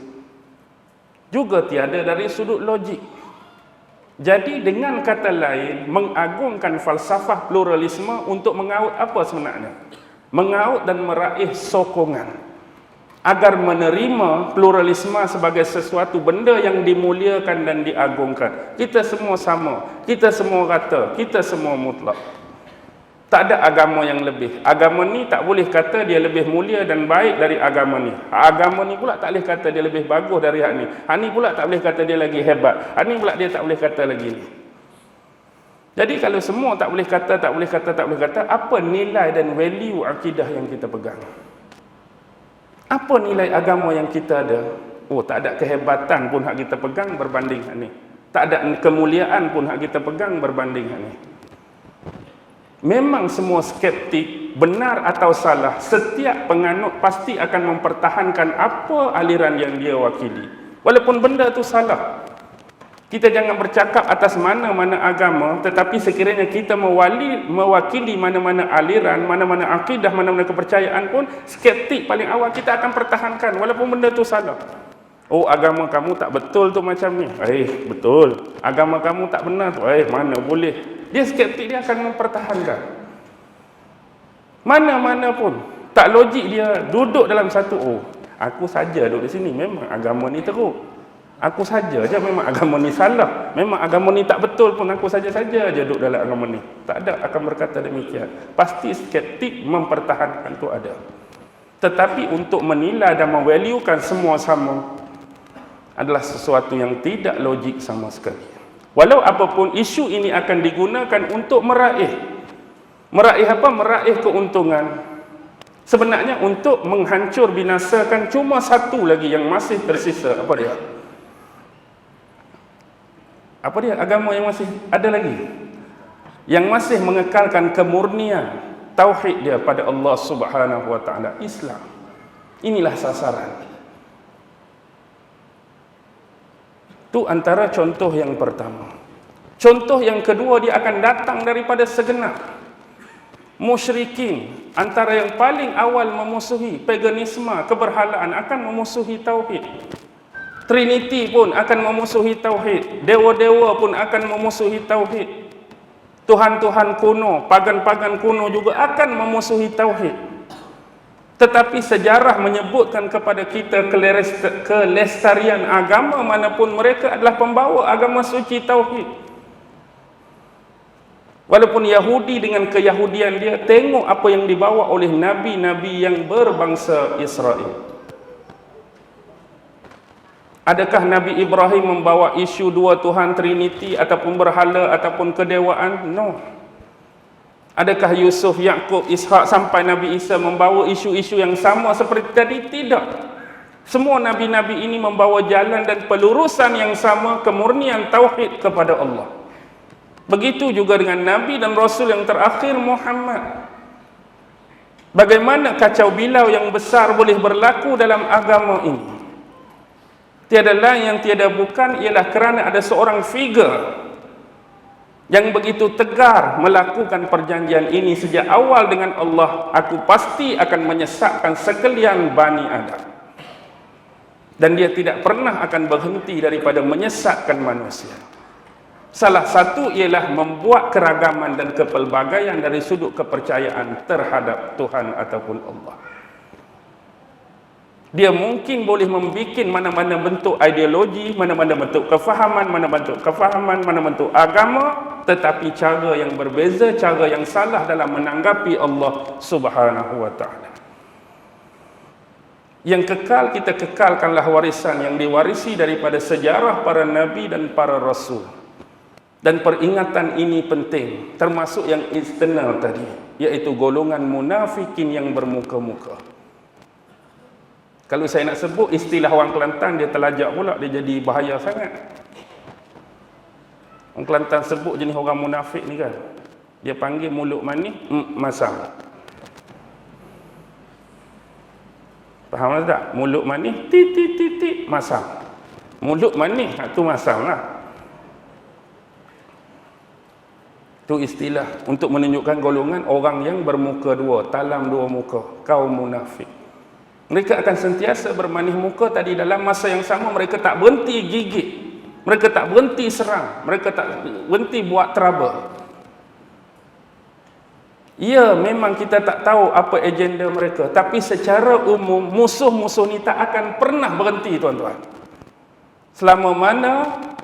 Juga tiada dari sudut logik. Jadi dengan kata lain, mengagungkan falsafah pluralisme untuk mengaut apa sebenarnya? Mengaut dan meraih sokongan agar menerima pluralisme sebagai sesuatu benda yang dimuliakan dan diagungkan. Kita semua sama, kita semua rata, kita semua mutlak. Tak ada agama yang lebih. Agama ni tak boleh kata dia lebih mulia dan baik dari agama ni. Agama ni pula tak boleh kata dia lebih bagus dari hak ni. Hak ni pula tak boleh kata dia lagi hebat. Hak ni pula dia tak boleh kata lagi ni. Jadi kalau semua tak boleh kata, tak boleh kata, tak boleh kata, apa nilai dan value akidah yang kita pegang? Apa nilai agama yang kita ada? Oh, tak ada kehebatan pun hak kita pegang berbanding hak ni. Tak ada kemuliaan pun hak kita pegang berbanding hak ni. Memang semua skeptik, benar atau salah, setiap penganut pasti akan mempertahankan apa aliran yang dia wakili. Walaupun benda tu salah. Kita jangan bercakap atas mana-mana agama, tetapi sekiranya kita mewakili mana-mana aliran, mana-mana akidah, mana-mana kepercayaan pun, skeptik paling awal kita akan pertahankan walaupun benda tu salah. Oh, agama kamu tak betul tu macam ni. Betul. Agama kamu tak benar tu. Mana boleh. Dia skeptik, dia akan mempertahankan. Mana-mana pun. Tak logik dia duduk dalam satu, aku saja duduk di sini, memang agama ni teruk. Aku saja je memang agama ni salah. Memang agama ni tak betul pun, aku saja-saja je duduk dalam agama ni. Tak ada akan berkata demikian. Pasti skeptik mempertahankan tu ada. Tetapi untuk menilai dan mevaluekan semua sama adalah sesuatu yang tidak logik sama sekali. Walau apapun isu ini akan digunakan untuk meraih apa? Meraih keuntungan. Sebenarnya untuk menghancur binasakan cuma satu lagi yang masih tersisa. Apa dia? Apa dia? Agama yang masih ada lagi, yang masih mengekalkan kemurnian tauhid dia pada Allah Subhanahu wa taala, Islam. Inilah sasaran. Itu antara contoh yang pertama. Contoh yang kedua, dia akan datang daripada segenap musyrikin. Antara yang paling awal memusuhi paganisme, keberhalaan, akan memusuhi tauhid. Trinity pun akan memusuhi tauhid. Dewa-dewa pun akan memusuhi tauhid. Tuhan-tuhan kuno, pagan-pagan kuno juga akan memusuhi tauhid. Tetapi sejarah menyebutkan kepada kita kelestarian agama manapun mereka adalah pembawa agama suci tauhid. Walaupun Yahudi dengan keyahudian dia, tengok apa yang dibawa oleh nabi-nabi yang berbangsa Israel. Adakah Nabi Ibrahim membawa isu dua Tuhan, Trinity, ataupun berhala, ataupun kedewaan? No. Adakah Yusuf, Yakub, Ishak sampai Nabi Isa membawa isu-isu yang sama seperti tadi? Tidak. Semua nabi-nabi ini membawa jalan dan pelurusan yang sama, kemurnian tauhid kepada Allah. Begitu juga dengan Nabi dan Rasul yang terakhir, Muhammad. Bagaimana kacau bilau yang besar boleh berlaku dalam agama ini? Tiada lain yang tiada bukan ialah kerana ada seorang figure yang begitu tegar melakukan perjanjian ini sejak awal dengan Allah. Aku pasti akan menyesatkan sekalian Bani Adam. Dan dia tidak pernah akan berhenti daripada menyesatkan manusia. Salah satu ialah membuat keragaman dan kepelbagaian dari sudut kepercayaan terhadap Tuhan ataupun Allah. Dia mungkin boleh membuat mana-mana bentuk ideologi, mana-mana bentuk kefahaman, mana bentuk agama, tetapi cara yang berbeza, cara yang salah dalam menanggapi Allah Subhanahu wa taala. Yang kekal, kita kekalkanlah warisan yang diwarisi daripada sejarah para nabi dan para rasul. Dan peringatan ini penting, termasuk yang eksternal tadi, iaitu golongan munafikin yang bermuka-muka. Kalau saya nak sebut istilah orang Kelantan, dia terlajak pula, dia jadi bahaya sangat. Orang Kelantan sebut jenis orang munafik ni kan, dia panggil mulut manis masam. Faham tak? Mulut manis titik masam. Mulut manis tu masam lah. Tu istilah untuk menunjukkan golongan orang yang bermuka dua, talam dua muka, kaum munafik. Mereka akan sentiasa bermanis muka, tadi dalam masa yang sama mereka tak berhenti gigit, mereka tak berhenti serang, mereka tak berhenti buat trouble. Ya, memang kita tak tahu apa agenda mereka, tapi secara umum musuh-musuh ni tak akan pernah berhenti, tuan-tuan. Selama mana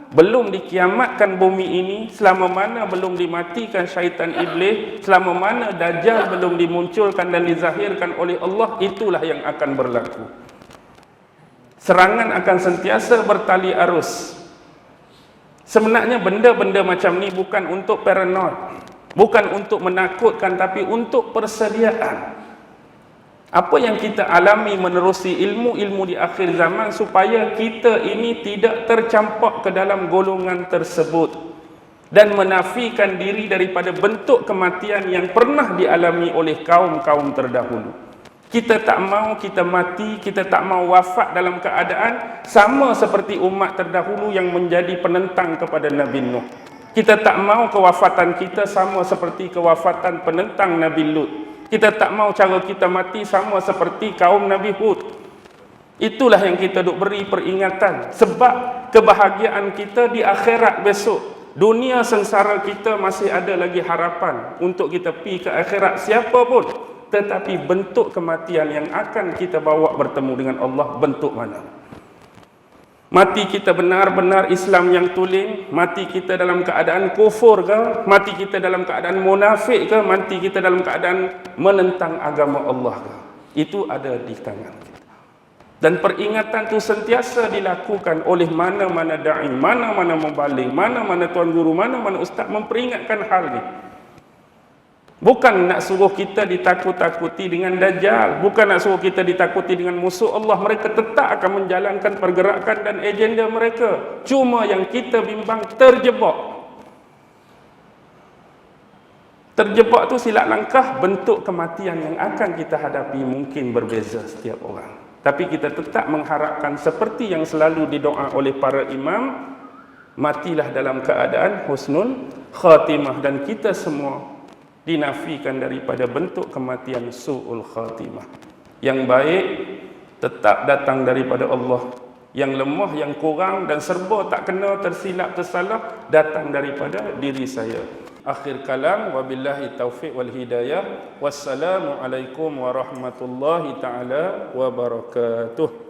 belum dikiamatkan bumi ini, selama mana belum dimatikan syaitan iblis, selama mana Dajjal belum dimunculkan dan dizahirkan oleh Allah, itulah yang akan berlaku. Serangan akan sentiasa bertali arus. Sebenarnya benda-benda macam ni bukan untuk paranoid, bukan untuk menakutkan, tapi untuk persediaan. Apa yang kita alami menerusi ilmu-ilmu di akhir zaman, supaya kita ini tidak tercampak ke dalam golongan tersebut dan menafikan diri daripada bentuk kematian yang pernah dialami oleh kaum-kaum terdahulu. Kita tak mau kita mati, kita tak mau wafat dalam keadaan sama seperti umat terdahulu yang menjadi penentang kepada Nabi Nuh. Kita tak mau kewafatan kita sama seperti kewafatan penentang Nabi Lut. Kita tak mau cara kita mati sama seperti kaum Nabi Hud. Itulah yang kita duk beri peringatan. Sebab kebahagiaan kita di akhirat besok. Dunia sengsara kita masih ada lagi harapan untuk kita pergi ke akhirat siapa pun. Tetapi bentuk kematian yang akan kita bawa bertemu dengan Allah, bentuk mana? Mati kita benar-benar Islam yang tulen, mati kita dalam keadaan kufur ke, mati kita dalam keadaan munafik ke, mati kita dalam keadaan menentang agama Allah ke, itu ada di tangan kita. Dan peringatan itu sentiasa dilakukan oleh mana-mana da'i, mana-mana mubalik, mana-mana tuan guru, mana-mana ustaz memperingatkan hal ini. Bukan nak suruh kita ditakut-takuti dengan Dajjal, bukan nak suruh kita ditakuti dengan musuh Allah. Mereka tetap akan menjalankan pergerakan dan agenda mereka. Cuma yang kita bimbang terjebak. Terjebak tu silap langkah, bentuk kematian yang akan kita hadapi mungkin berbeza setiap orang. Tapi kita tetap mengharapkan seperti yang selalu didoa oleh para imam, matilah dalam keadaan husnul khatimah, dan kita semua dinafikan daripada bentuk kematian su'ul khatimah. Yang baik tetap datang daripada Allah, yang lemah, yang kurang dan serba tak kena, tersilap, tersalah, datang daripada diri saya. Akhir kalam, wabillahi taufiq wal hidayah. Wassalamualaikum warahmatullahi taala wabarakatuh.